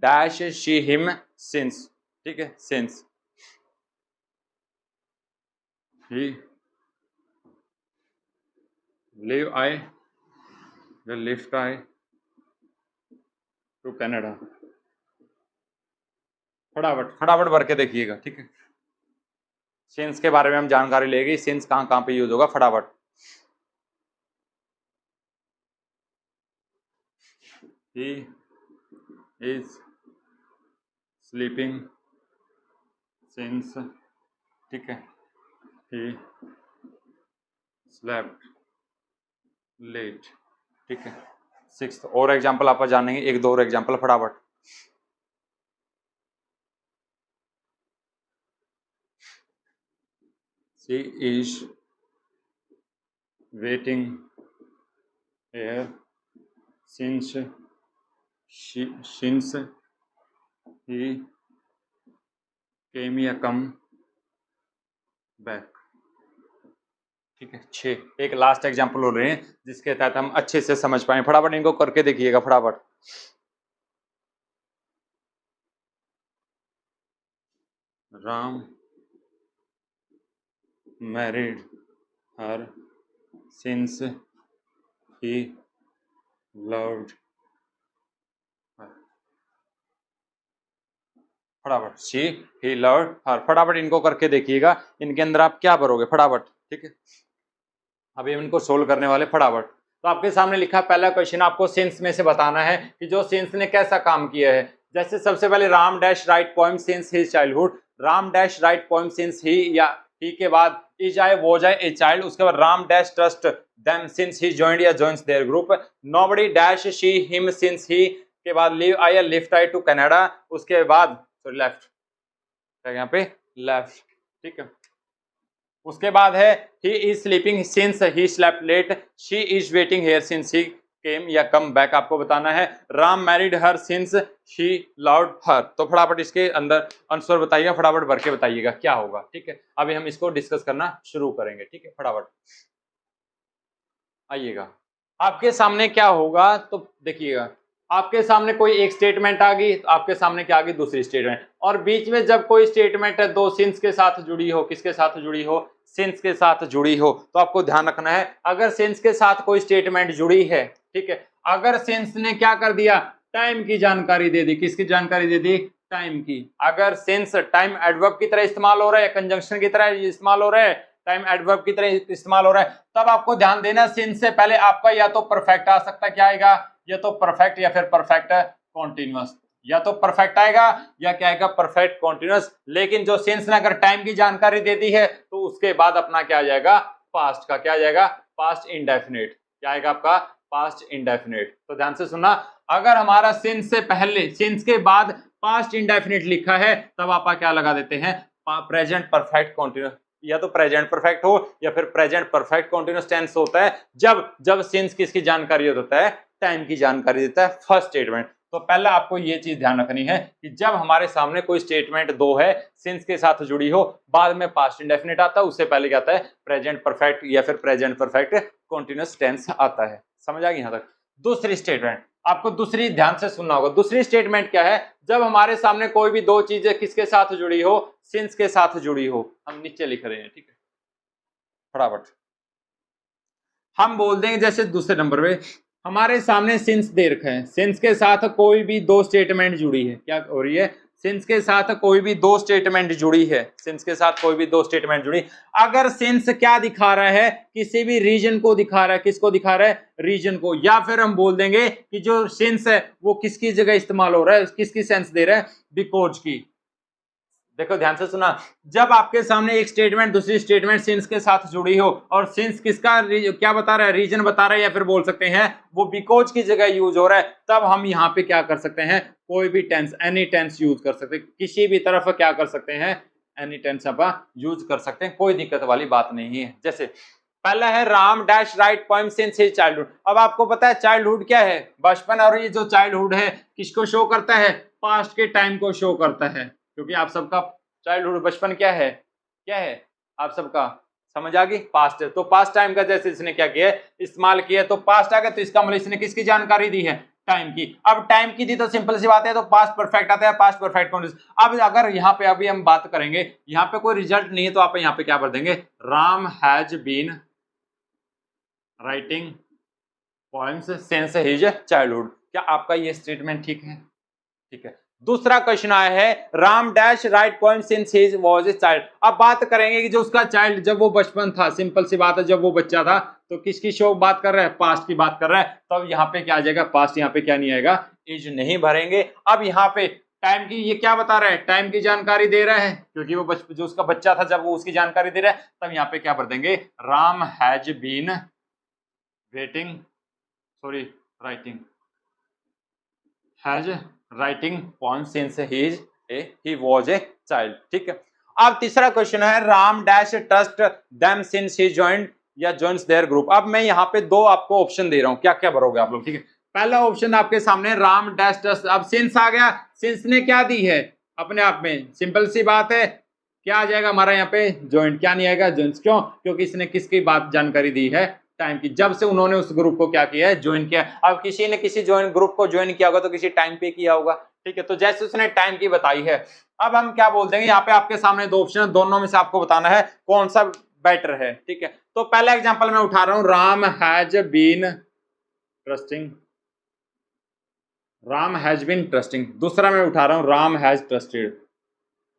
dash she him since, ठीक है। सिंस ही लिव आई या लिफ्ट आई टू कनाडा। फटाफट फटाफट भर के देखिएगा, ठीक है। सिंस के बारे में हम जानकारी लेंगे, सिंस कहां कहां पे यूज होगा। फटाफट, he is sleeping since, ठीक है। he slept late, ठीक है। सिक्स्थ और एग्जाम्पल आप जानेंगे, एक दो और एग्जाम्पल। फटाफट, she is waiting here since he came या come back, ठीक है। 6, एक लास्ट एग्जाम्पल हो रहे हैं जिसके तहत हम अच्छे से समझ पाए। फटाफट इनको करके देखिएगा। फटाफट, Ram married her since he loved her. फटाफट, शी ही लव्ड हर। फटाफट इनको करके देखिएगा, इनके अंदर आप क्या भरोगे। फटाफट, ठीक है। अभी हम इनको सोल्व करने वाले। फटाफट, तो आपके सामने लिखा पहला क्वेश्चन, आपको सिंस में से बताना है कि जो सिंस ने कैसा काम किया है। जैसे सबसे पहले Ram dash write poem since his childhood, Ram dash write poem since he, या ही के बाद is I was I a child, उसके बाद Ram dash trust them since he joined या joins their group, nobody dash she him since he के बाद live I या lift I to Canada, उसके बाद सॉरी लेफ्ट, यहाँ पे लेफ्ट, ठीक है। उसके बाद है he is sleeping since he slept late, she is waiting here since he came या कम बैक, आपको बताना है। Ram married her since she loved her. तो फटाफट इसके अंदर आंसर बताइएगा, फटाफट भर के बताइएगा क्या होगा, ठीक है। अभी हम इसको डिस्कस करना शुरू करेंगे, ठीक है। फटाफट आइएगा, आपके सामने क्या होगा तो देखिएगा, आपके सामने कोई एक स्टेटमेंट आ गई, तो आपके सामने क्या आ गई, दूसरी स्टेटमेंट, और बीच में जब कोई स्टेटमेंट है दो सिंस के साथ जुड़ी हो, किसके साथ जुड़ी हो, सिंस के साथ जुड़ी हो, तो आपको ध्यान रखना है अगर सिंस के साथ कोई स्टेटमेंट जुड़ी है, ठीक है, अगर सिंस ने क्या कर दिया, टाइम की जानकारी दे दी, किसकी जानकारी दे दी, टाइम की। अगर सिंस टाइम एडवर्ब की तरह इस्तेमाल हो रहा है, कंजंक्शन की तरह इस्तेमाल हो रहा है, टाइम एडवर्ब की तरह इस्तेमाल हो रहा है, तब आपको ध्यान देना सिंस से पहले आपका या तो परफेक्ट आ सकता है, क्या आएगा, या तो परफेक्ट या फिर परफेक्ट कॉन्टिन्यूअस, या तो परफेक्ट आएगा या क्या आएगा, परफेक्ट कॉन्टिन्यूअस। लेकिन जो सिंस ने अगर टाइम की जानकारी दे दी है तो उसके बाद अपना क्या आ जाएगा, पास्ट का क्या आ जाएगा, पास्ट इंडेफिनिट, क्या आएगा आपका, पास्ट इंडेफिनिट। तो ध्यान से सुनना, अगर हमारा सिंस से पहले सिंस के बाद पास्ट इंडेफिनिट लिखा है तब आप क्या लगा देते हैं, प्रेजेंट परफेक्ट कॉन्टिन्यूअस, या तो प्रेजेंट परफेक्ट हो या फिर प्रेजेंट परफेक्ट कॉन्टिन्यूअस टेंस होता है जब सिंस किसकी जानकारी होता है, टाइम की जानकारी देता है, फर्स्ट स्टेटमेंट। तो पहला आपको ये चीज ध्यान रखनी है कि जब हमारे सामने कोई स्टेटमेंट दो है सिंस के साथ जुड़ी हो, बाद में पास्ट इंडेफिनिट आता है, उससे पहले क्या आता है, प्रेजेंट परफेक्ट या फिर प्रेजेंट परफेक्ट कॉन्टिन्यूअस टेंस आता है। समझ आ गई यहां तक। दूसरी स्टेटमेंट आपको दूसरी ध्यान से सुनना होगा। दूसरी स्टेटमेंट क्या है, जब हमारे सामने कोई भी दो चीजें किसके साथ जुड़ी हो, सिंस के साथ जुड़ी हो। हम नीचे लिख रहे हैं, ठीक है, फटाफट हम बोल देंगे, जैसे दूसरे नंबर पे हमारे सामने सिंस दे रखा है, सिंस के साथ कोई भी दो स्टेटमेंट जुड़ी है, क्या हो रही है, सिंस के साथ कोई भी दो स्टेटमेंट जुड़ी है, सिंस के साथ कोई भी दो स्टेटमेंट जुड़ी। अगर सिंस क्या दिखा रहा है, किसी भी रीजन को दिखा रहा है, किसको दिखा रहा है, रीजन को, या फिर हम बोल देंगे कि जो सिंस है वो किसकी जगह इस्तेमाल हो रहा है, किसकी सेंस दे रहा है, बिकॉज की, देखो ध्यान से सुना, जब आपके सामने एक स्टेटमेंट दूसरी स्टेटमेंट सिंस के साथ जुड़ी हो और सिंस किसका क्या बता रहा है, रीजन बता रहा है, या फिर बोल सकते हैं वो बिकॉज की जगह यूज हो रहा है, तब हम यहाँ पे क्या कर सकते हैं, कोई भी टेंस, एनी टेंस यूज कर सकते हैं, किसी भी तरफ क्या कर सकते हैं, एनी टेंस आप यूज कर सकते हैं, कोई दिक्कत वाली बात नहीं है। जैसे पहला है Ram dash write poem since his childhood. अब आपको पता है चाइल्डहुड क्या है, बचपन, और ये जो चाइल्डहुड है किसको शो करता है, पास्ट के टाइम को शो करता है, क्योंकि आप सबका चाइल्डहुड बचपन क्या है, क्या है, आप सबका समझ आ गई, पास्ट है। तो पास्ट टाइम का जैसे इसने क्या किया है, इस्तेमाल किया, तो पास्ट आ गया, तो इसका मतलब इसने किसकी जानकारी दी है, टाइम की। अब टाइम की दी तो सिंपल सी बात है, तो पास्ट परफेक्ट आता है, पास्ट परफेक्ट कॉन्टिन्यूस। अब अगर यहाँ पे अभी हम बात करेंगे, यहाँ पे कोई रिजल्ट नहीं है, तो आप यहाँ पे क्या भर देंगे, Ram has been writing poems since his childhood. क्या आपका ये स्टेटमेंट ठीक है, ठीक है। दूसरा क्वेश्चन आया है Ram dash write poem since he was a child. अब बात करेंगे कि जो उसका चाइल्ड, जब वो बचपन था, सिंपल सी बात है, जब वो बच्चा था, तो किसकी शो बात कर रहा है, पास्ट की बात कर रहा है, तब यहाँ पे क्या आ जाएगा, पास्ट, यहाँ पे क्या नहीं आएगा, इज नहीं भरेंगे। अब यहाँ पे टाइम की ये क्या बता रहा है, टाइम की जानकारी दे रहा है, क्योंकि वो जो उसका बच्चा था जब वो उसकी जानकारी दे रहा है, तब यहाँ पे क्या भर देंगे, Ram has been waiting, sorry writing, has writing poem since he was a child, ठीक है। अब तीसरा क्वेश्चन है Ram dash trust them since he joined या जॉइंस देयर ग्रुप। अब मैं यहाँ पे दो आपको ऑप्शन दे रहा हूँ, क्या क्या भरोगे आप लोग, ठीक है। पहला ऑप्शन आपके सामने राम डैश ट्रस्ट, अब सिंस आ गया, सिंस ने क्या दी है, अपने आप में सिंपल सी बात है, क्या आ जाएगा हमारा यहाँ पे, जॉइंट, क्या नहीं आएगा, जॉइंट्स, क्यों, क्योंकि इसने किसकी बात जानकारी दी है, टाइम की, जब से उन्होंने उस ग्रुप को क्या किया है, ज्वाइन किया। अब किसी ने किसी ज्वाइन ग्रुप को ज्वाइन किया होगा तो किसी टाइम पे किया होगा, ठीक है, तो जैसे उसने टाइम की बताई है। अब हम क्या बोल देंगे, यहाँ पे आपके सामने दो ऑप्शन है, दोनों में से आपको बताना है कौन सा बेटर है, ठीक है। तो पहला एग्जांपल मैं उठा रहा हूं, Ram has been trusting, Ram has been trusting. दूसरा मैं उठा रहा हूं, Ram has trusted,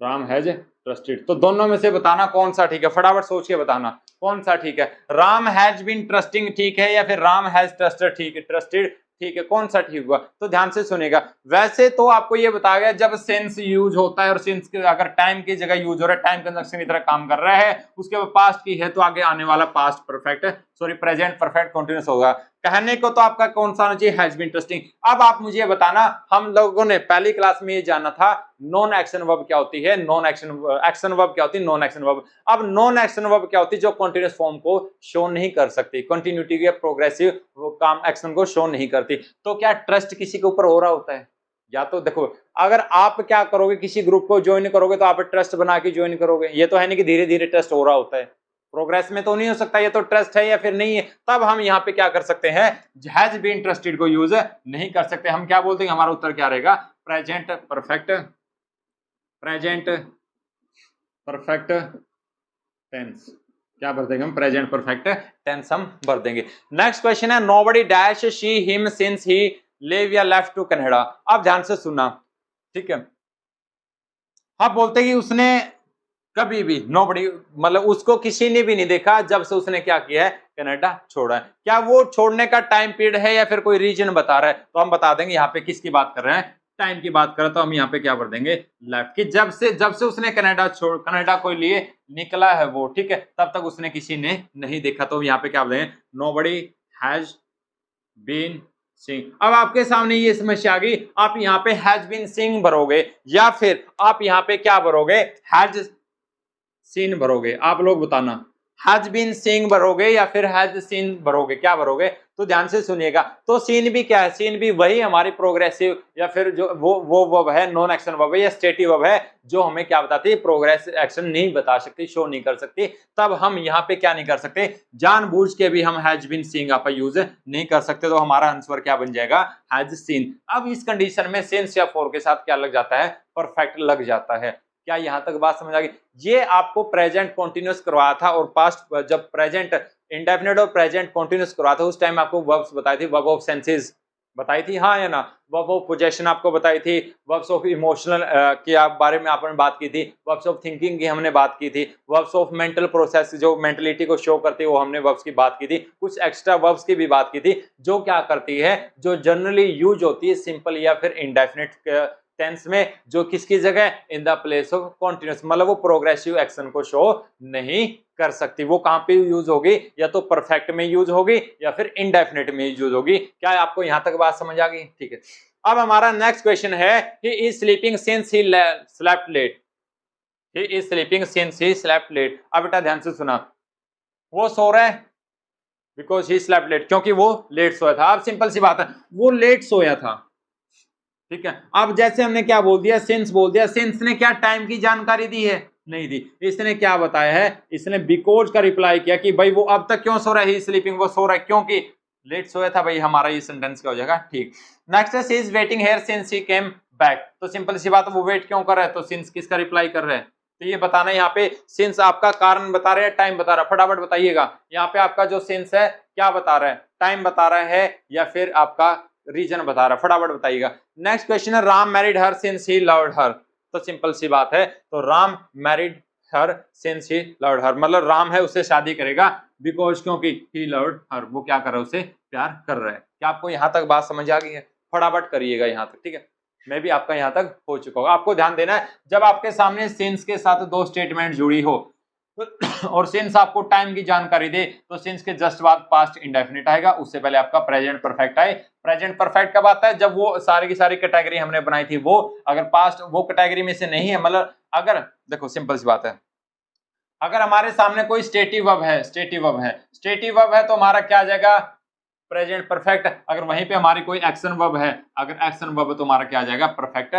Ram has trusted. तो दोनों में से बताना कौन सा ठीक है, फटाफट सोच के बताना कौन सा ठीक है, राम हैज बीन ट्रस्टिंग ठीक है या फिर राम हैज ट्रस्टेड ठीक है, ट्रस्टेड ठीक है, कौन सा ठीक हुआ। तो ध्यान से सुनेगा, वैसे तो आपको ये बताया गया जब सिंस यूज होता है और सिंस अगर टाइम की जगह यूज हो रहा है, टाइम कंजंक्शन की तरह काम कर रहा है, उसके बाद पास्ट की है तो आगे आने वाला past perfect, sorry present perfect continuous होगा। कहने को तो आपका कौन सा होना चाहिए, हैज बीन ट्रस्टिंग। अब आप मुझे बताना, हम लोगों ने पहली क्लास में ये जाना था नॉन एक्शन वर्ब क्या होती है, नॉन एक्शन वर्ब क्या होती है, नॉन एक्शन वर्ब। अब नॉन एक्शन वर्ब क्या होती है, जो कंटीन्यूअस फॉर्म को शो नहीं कर सकती, कंटिन्यूटी या प्रोग्रेसिव वो काम एक्शन को शो नहीं करती। तो क्या ट्रस्ट किसी के ऊपर हो रहा होता है, या तो देखो अगर आप क्या करोगे, किसी ग्रुप को ज्वाइन करोगे तो आप ट्रस्ट बना के ज्वाइन करोगे, ये तो है नहीं कि धीरे धीरे ट्रस्ट हो रहा होता है, प्रोग्रेस में तो नहीं हो सकता, ये तो ट्रस्ट है या फिर नहीं है। तब हम यहाँ पे क्या कर सकते हैं, हैज बीन ट्रस्टेड को यूज नहीं कर सकते, हम क्या बोलते हैं, हमारा उत्तर क्या रहेगा, present perfect, present perfect tense, क्या भर देंगे हम, प्रेजेंट परफेक्ट टेंस हम भर देंगे। नेक्स्ट क्वेश्चन है nobody dash she him since he live या लेफ्ट टू कनाडा। अब ध्यान से सुनना, ठीक है। आप बोलते हैं कि उसने कभी भी, नोबडी मतलब उसको किसी ने भी नहीं देखा जब से उसने क्या किया है, कनाडा छोड़ा है। क्या वो छोड़ने का टाइम पीरियड है या फिर कोई रीजन बता रहा है, तो हम बता देंगे यहाँ पे किसकी बात कर रहे हैं, टाइम की बात करें, तो हम यहाँ पे क्या भर देंगे, लेफ्ट, कि जब से उसने कनाडा को लिए निकला है वो, ठीक है, तब तक उसने किसी ने नहीं देखा। तो यहाँ पे क्या बोलेंगे, नोबडी हैज बीन सीइंग। अब आपके सामने ये समस्या आ गई, आप यहाँ पे हैज बीन सीइंग भरोगे या फिर आप यहाँ पे क्या भरोगे, हैज सीन भरोगे, आप लोग बताना, हैज बीन सीइंग भरोगे या फिर हैज सीन भरोगे, क्या भरोगे। तो ध्यान से सुनिएगा, तो सीन भी क्या है, सीन भी वही हमारी प्रोग्रेसिव या फिर जो वो वर्ब है, नॉन एक्शन वर्ब है या स्टेटिव वर्ब है, जो हमें क्या बताती है, प्रोग्रेसिव एक्शन नहीं बता सकती, शो नहीं कर सकती। तब हम यहाँ पे क्या नहीं कर सकते, जानबूझ के भी हम हैज बीन सीइंग आप यूज नहीं कर सकते। तो हमारा आंसर क्या बन जाएगा, हैज सीन। अब इस कंडीशन में सिंस या फॉर के साथ क्या लग जाता है, परफेक्ट लग जाता है। क्या यहां तक बात समझ आ गई। ये आपको प्रेजेंट कॉन्टिन्यूस करवाया था और पास्ट, जब प्रेजेंट इंडेफिनिट और प्रेजेंट कॉन्टिन्यूस करवाया था उस टाइम आपको वर्ब्स बताई थी, वर्ब ऑफ सेंसेस बताई थी, हाँ या ना, वर्ब ऑफ पोजेशन आपको बताई थी, वर्ब्स ऑफ इमोशनल के बारे में आपने बात की थी, वर्ब्स ऑफ थिंकिंग की हमने बात की थी, वर्ब्स ऑफ मेंटल प्रोसेस जो मेंटलिटी को शो करती है वो हमने वर्ब्स की बात की थी, कुछ एक्स्ट्रा वर्ब्स की भी बात की थी जो क्या करती है, जो जनरली यूज होती है सिंपल या फिर इंडेफिनिट टेंस में, जो किसकी जगह, in the place of continuous, मतलब वो प्रोग्रेसिव एक्शन को शो नहीं कर सकती। वो कहां पे यूज होगी, या तो परफेक्ट में यूज होगी या फिर इनडेफिनेट में यूज होगी। क्या आपको यहां तक बात समझ आ गई? ठीक है, अब हमारा नेक्स्ट क्वेश्चन है, he is sleeping since he slept late. He is sleeping since he slept late. अब बेटा ध्यान से सुना, वो सो रहा है बिकॉज ही स्लेप्ट लेट, क्योंकि वो लेट सोया था। अब सिंपल सी बात है, वो लेट सोया था, ठीक है। अब जैसे हमने क्या बोल दिया, सिंस बोल दिया, सिंस ने क्या टाइम की जानकारी दी है? नहीं दी। इसने क्या बताया है, इसने बिकॉज का रिप्लाई किया कि भाई वो अब तक क्यों सो रहा है, ही स्लीपिंग, वो सो रहा है क्योंकि लेट सोया था। भाई हमारा ये सेंटेंस क्या हो जाएगा? ठीक। नेक्स्ट है, she is waiting here since he came back. तो सिंपल सी बात है, वो वेट क्यों कर रहा है? तो सिंस किसका रिप्लाई कर रहा है? तो ये बताना, यहाँ पे सिंस आपका कारण बता रहा है, टाइम बता रहा है, फटाफट बताइएगा। यहाँ पे आपका जो सिंस है क्या बता रहा है, टाइम बता रहा है या फिर आपका रीजन बता रहा है? फटाफट बताइएगा। नेक्स्ट क्वेश्चन है, Ram married her since he loved her. तो सिंपल सी बात है, तो Ram married her since he loved her, मतलब राम है उससे शादी करेगा बिकॉज, क्योंकि ही लव्ड हर, वो क्या कर रहा है, उसे प्यार कर रहा है। क्या आपको यहां तक बात समझ आ गई है? फटाफट करिएगा यहां तक, ठीक है। मैं भी आपका यहां तक हो चुका होगा। आपको ध्यान देना है, जब आपके सामने सिंस के साथ दो स्टेटमेंट जुड़ी हो और सिंस आपको टाइम की जानकारी दे, तो सिंस के जस्ट बाद पास्ट इंडेफिनिट आएगा, उससे पहले आपका प्रेजेंट परफेक्ट आए। प्रेजेंट परफेक्ट कब आता है? जब वो सारी की सारी कैटेगरी हमने बनाई थी, वो अगर पास्ट वो कैटेगरी में से नहीं है, मतलब अगर देखो सिंपल सी बात है, अगर हमारे सामने कोई स्टेटिव वर्ब है, स्टेटिव वर्ब है, स्टेटिव वर्ब है, तो हमारा क्या आ जाएगा? Present perfect. अगर वहीं पे हमारी कोई एक्शन वर्ब है, अगर एक्शन वर्ब है, तो हमारा क्या आ जाएगा? परफेक्ट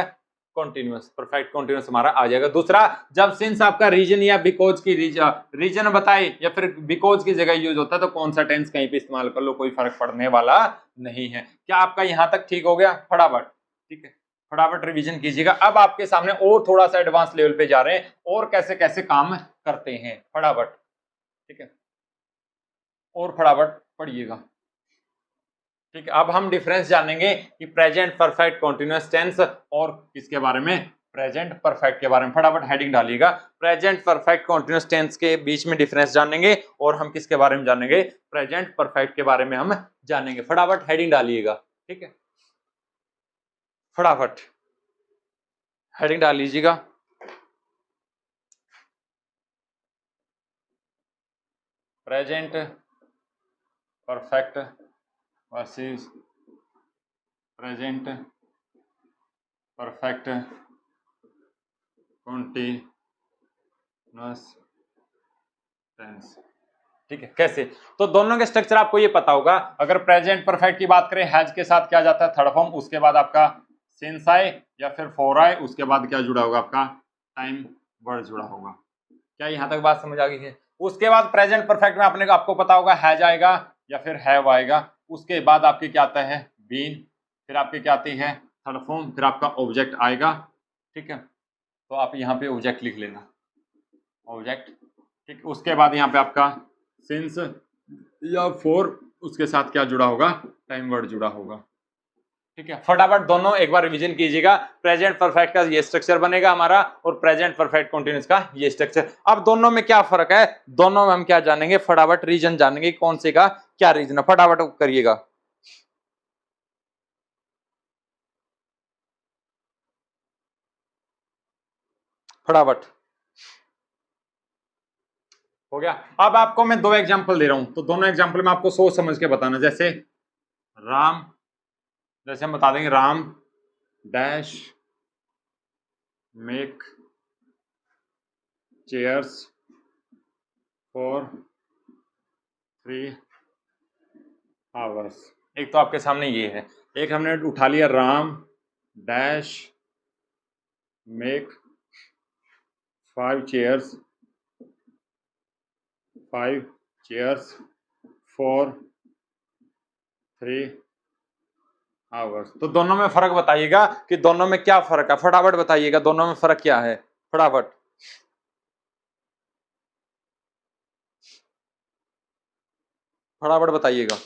कॉन्टिन्यूअस, परफेक्ट कॉन्टिन्यूअस हमारा आ जाएगा। दूसरा, जब सिंस आपका रीजन या बिकॉज की रीजन बताए या फिर बिकॉज की जगह यूज होता है, तो कौन सा टेंस कहीं पे इस्तेमाल कर लो, कोई फर्क पड़ने वाला नहीं है। क्या आपका यहां तक ठीक हो गया? फटाफट, ठीक है, फटाफट रिवीजन कीजिएगा। अब आपके सामने और थोड़ा सा एडवांस लेवल पे जा रहे हैं, और कैसे कैसे काम करते हैं, फटाफट, ठीक है, और फटाफट पढ़िएगा, ठीक है। अब हम डिफरेंस जानेंगे कि प्रेजेंट परफेक्ट कॉन्टिन्यूअस टेंस और किसके बारे में? प्रेजेंट परफेक्ट के बारे में। फटाफट हेडिंग डालिएगा, प्रेजेंट परफेक्ट कॉन्टिन्यूअस टेंस के बीच में डिफरेंस जानेंगे, और हम किसके बारे में जानेंगे? प्रेजेंट परफेक्ट के बारे में हम जानेंगे। फटाफट हेडिंग डालिएगा, ठीक है, फटाफट हेडिंग डाल लीजिएगा। Present perfect versus present perfect continuous tense, ठीक है। कैसे? तो दोनों के स्ट्रक्चर आपको ये पता होगा। अगर प्रेजेंट परफेक्ट की बात करें, हैज के साथ क्या जाता है? थर्ड फॉर्म, उसके बाद आपका सिंस आए या फिर फोर आए, उसके बाद क्या जुड़ा होगा? आपका टाइम वर्ड जुड़ा होगा। क्या यहां तक बात समझ आ गई है? उसके बाद प्रेजेंट परफेक्ट में आपको पता होगा हैज आएगा या फिर हैव आएगा, उसके बाद आपके क्या आता है? बीन, फिर आपके क्या आती है? थर्ड फॉर्म, फिर आपका ऑब्जेक्ट आएगा, ठीक है। तो आप यहाँ पे ऑब्जेक्ट लिख लेना, ऑब्जेक्ट, ठीक। उसके बाद यहाँ पे आपका सिंस या फोर, उसके साथ क्या जुड़ा होगा? टाइम वर्ड जुड़ा होगा, ठीक है। फटाफट दोनों एक बार रिवीजन कीजिएगा। प्रेजेंट परफेक्ट का ये स्ट्रक्चर बनेगा हमारा, और प्रेजेंट परफेक्ट कंटीन्यूअस का ये स्ट्रक्चर। अब दोनों में क्या फर्क है? दोनों में हम क्या जानेंगे? फटाफट रीजन जानेंगे, कौन से का क्या रीजन है। फटाफट करिएगा, फटाफट हो गया। अब आपको मैं दो एग्जांपल दे रहा हूं, तो दोनों एग्जांपल में आपको सोच समझ के बताना। जैसे राम, जैसे हम बता देंगे Ram dash make chairs for 3 hours. एक तो आपके सामने ये है, एक हमने उठा लिया Ram dash make 5 chairs for 3 hours. तो दोनों में फर्क बताइएगा कि दोनों में क्या फर्क है। फटाफट बताइएगा दोनों में फर्क क्या है, फटाफट, फटाफट बताइएगा।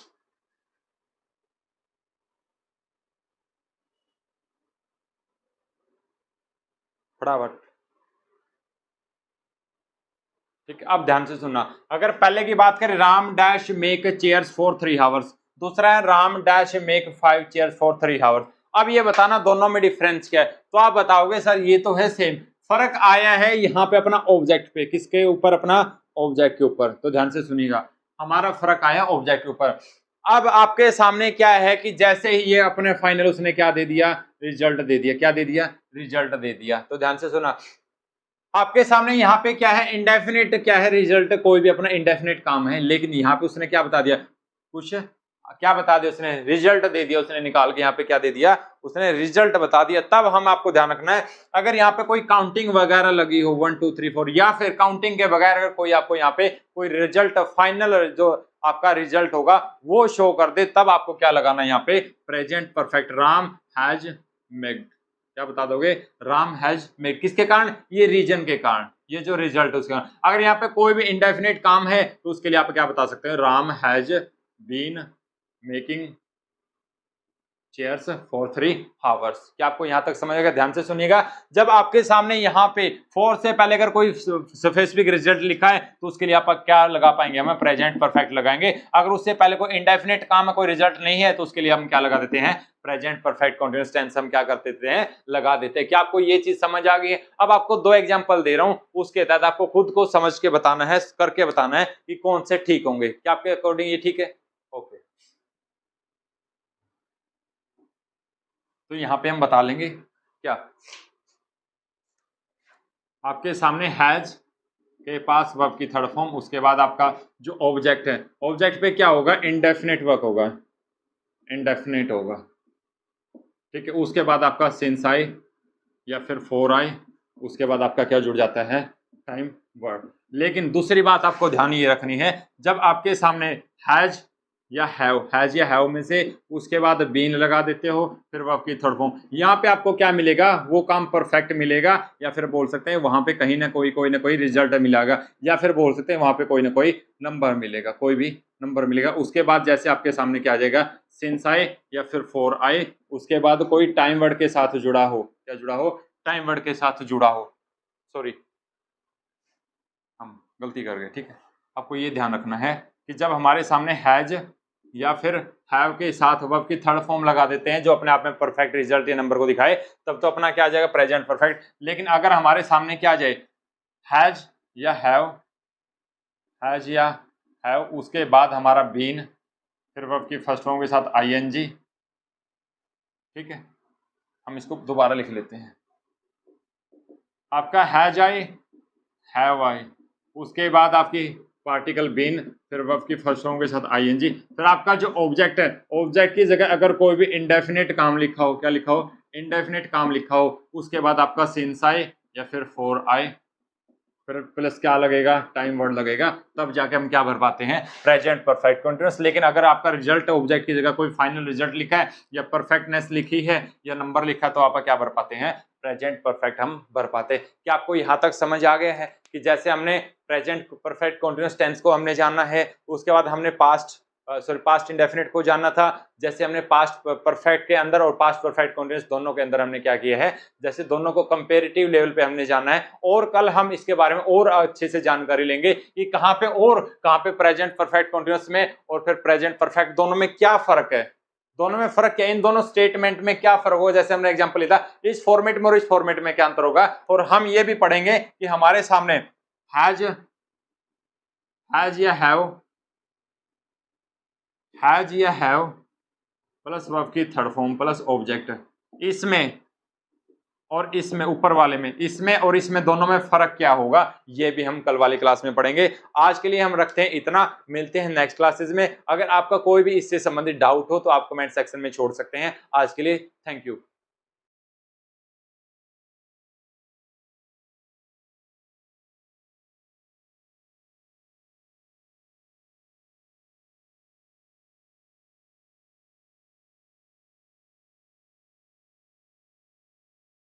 फटाफट, ठीक है। अब ध्यान से सुनना, अगर पहले की बात करें Ram dash make chairs for 3 hours, दूसरा है Ram dash make 5 chairs for 3 hours. अब ये बताना दोनों में डिफरेंस क्या है। तो आप बताओगे सर ये तो है सेम, फर्क आया है यहाँ पे अपना ऑब्जेक्ट पे, किसके ऊपर, अपना ऑब्जेक्ट के ऊपर। तो ध्यान से सुनिएगा, हमारा फर्क आया ऑब्जेक्ट के ऊपर। अब आपके सामने क्या है कि जैसे ही ये अपने फाइनल उसने क्या दे दिया, रिजल्ट दे दिया। क्या दे दिया, रिजल्ट दे दिया। तो ध्यान से सुना, आपके सामने यहाँ पे क्या है, इंडेफिनिट क्या है रिजल्ट, कोई भी अपना इंडेफिनिट काम है, लेकिन यहाँ पे उसने क्या बता दिया, कुछ क्या बता दिया उसने, रिजल्ट दे दिया उसने निकाल के। यहाँ पे क्या दे दिया उसने, रिजल्ट बता दिया। तब हम आपको ध्यान रखना है, अगर यहाँ पे कोई काउंटिंग वगैरह लगी हो 1 2 3 4, या फिर काउंटिंग के बगैर अगर कोई आपको यहाँ पे कोई रिजल्ट फाइनल जो आपका रिजल्ट होगा वो शो कर दे, तब आपको क्या लगाना है यहाँ पे, present perfect. Ram has made, क्या बता दोगे, राम हैज मेड, किसके कारण, ये रीजन के कारण, ये जो रिजल्ट है उसके कारण। अगर यहाँ पे कोई भी इंडेफिनिट काम है तो उसके लिए आप क्या बता सकते हैं, Ram has been making chairs for 3 hours. क्या आपको यहाँ तक समझ आएगा, ध्यान से सुनिएगा। जब आपके सामने यहाँ पे 4 से पहले अगर कोई स्पेसिफिक रिजल्ट लिखा है तो उसके लिए आप क्या लगा पाएंगे, हमें प्रेजेंट परफेक्ट लगाएंगे। अगर उससे पहले कोई इंडेफिनिट काम है, कोई रिजल्ट नहीं है, तो उसके लिए हम क्या लगा देते हैं, प्रेजेंट परफेक्ट कंटीन्यूअस टेंस हम क्या कर देते हैं, लगा देते हैं। क्या आपको ये चीज समझ आ गई है। अब आपको 2 एग्जांपल दे रहा हूं, उसके तहत आपको खुद को समझ के बताना है, करके बताना है कि कौन से ठीक होंगे। क्या आपके अकॉर्डिंग ये ठीक है, ओके। तो यहाँ पे हम बता लेंगे क्या, आपके सामने हैज के पास वर्ब की थर्ड फॉर्म, उसके बाद आपका जो ऑब्जेक्ट है, ऑब्जेक्ट पे क्या होगा, इंडेफिनिट वर्क होगा, इंडेफिनिट होगा, ठीक है। उसके बाद आपका सिंस आई या फिर फॉर आई, उसके बाद आपका क्या जुड़ जाता है, टाइम वर्ब। लेकिन दूसरी बात आपको ध्यान ये रखनी है, जब आपके सामने हैज या हैव में से उसके बाद बीन लगा देते हो, फिर वर्ब की थर्ड फॉर्म, यहाँ पे आपको क्या मिलेगा, वो काम परफेक्ट मिलेगा, या फिर बोल सकते हैं वहां पे कहीं ना कोई रिजल्ट मिलेगा, या फिर बोल सकते हैं वहां पे कोई ना कोई नंबर मिलेगा, कोई भी नंबर मिलेगा। उसके बाद जैसे आपके सामने क्या आ जाएगा, सिंस आई या फिर फॉर आई, उसके बाद कोई टाइम वर्ड के साथ जुड़ा हो, क्या जुड़ा हो, टाइम वर्ड के साथ जुड़ा हो, सॉरी हम गलती कर गए, ठीक है। आपको ये ध्यान रखना है कि जब हमारे सामने हैज या फिर हैव के साथ वर्ब की थर्ड फॉर्म लगा देते हैं जो अपने आप में परफेक्ट रिजल्ट या नंबर को दिखाए, तब तो अपना क्या आ जाएगा, प्रेजेंट परफेक्ट। लेकिन अगर हमारे सामने क्या आ जाए, हैज या हैव, उसके बाद हमारा बीन, फिर वर्ब की फर्स्ट फॉर्म के साथ आईएनजी, ठीक है। हम इसको दोबारा लिख लेते हैं, आपका हैज आई, हैव आई, उसके बाद आपकी पार्टिकल बीन, फिर वर्ब की फर्स्ट फॉर्म के साथ आईएनजी, फिर आपका जो ऑब्जेक्ट है, ऑब्जेक्ट की जगह अगर कोई भी इंडेफिनिट काम लिखा हो, क्या लिखा हो, इंडेफिनिट काम लिखा हो, उसके बाद आपका सिंस आई या फिर फॉर आई, फिर प्लस क्या लगेगा, टाइम वर्ड लगेगा, तब जाके हम क्या भर पाते हैं, प्रेजेंट परफेक्ट कंटीन्यूअस। लेकिन अगर आपका रिजल्ट ऑब्जेक्ट की जगह कोई फाइनल रिजल्ट लिखा है या परफेक्टनेस लिखी है या नंबर लिखा है, तो आप क्या भर पाते हैं, प्रेजेंट परफेक्ट हम भर पाते। क्या आपको यहाँ तक समझ आ गया है कि जैसे हमने प्रेजेंट परफेक्ट कंटीन्यूअस टेंस को हमने जानना है, उसके बाद हमने पास्ट इंडेफिनिट को जानना था, जैसे हमने पास्ट परफेक्ट के अंदर और पास्ट परफेक्ट कंटीन्यूअस दोनों के अंदर हमने क्या किया है, जैसे दोनों को कंपैरेटिव लेवल पे हमने जाना है। और कल हम इसके बारे में और अच्छे से जानकारी लेंगे कि कहाँ पे प्रेजेंट परफेक्ट कंटीन्यूअस में और फिर प्रेजेंट परफेक्ट दोनों में क्या फर्क है, दोनों में फर्क क्या है, इन दोनों स्टेटमेंट में क्या फर्क होगा। जैसे हमने एग्जांपल लिया था, इस फॉर्मेट में और इस फॉर्मेट में क्या अंतर होगा। और हम ये भी पढ़ेंगे कि हमारे सामने हैज या हैव प्लस वर्ब की थर्ड फॉर्म प्लस ऑब्जेक्ट, इसमें और इसमें, ऊपर वाले में, इसमें और इसमें दोनों में फर्क क्या होगा, ये भी हम कल वाली क्लास में पढ़ेंगे। आज के लिए हम रखते हैं इतना, मिलते हैं नेक्स्ट क्लासेस में। अगर आपका कोई भी इससे संबंधित डाउट हो तो आप कमेंट सेक्शन में छोड़ सकते हैं। आज के लिए थैंक यू।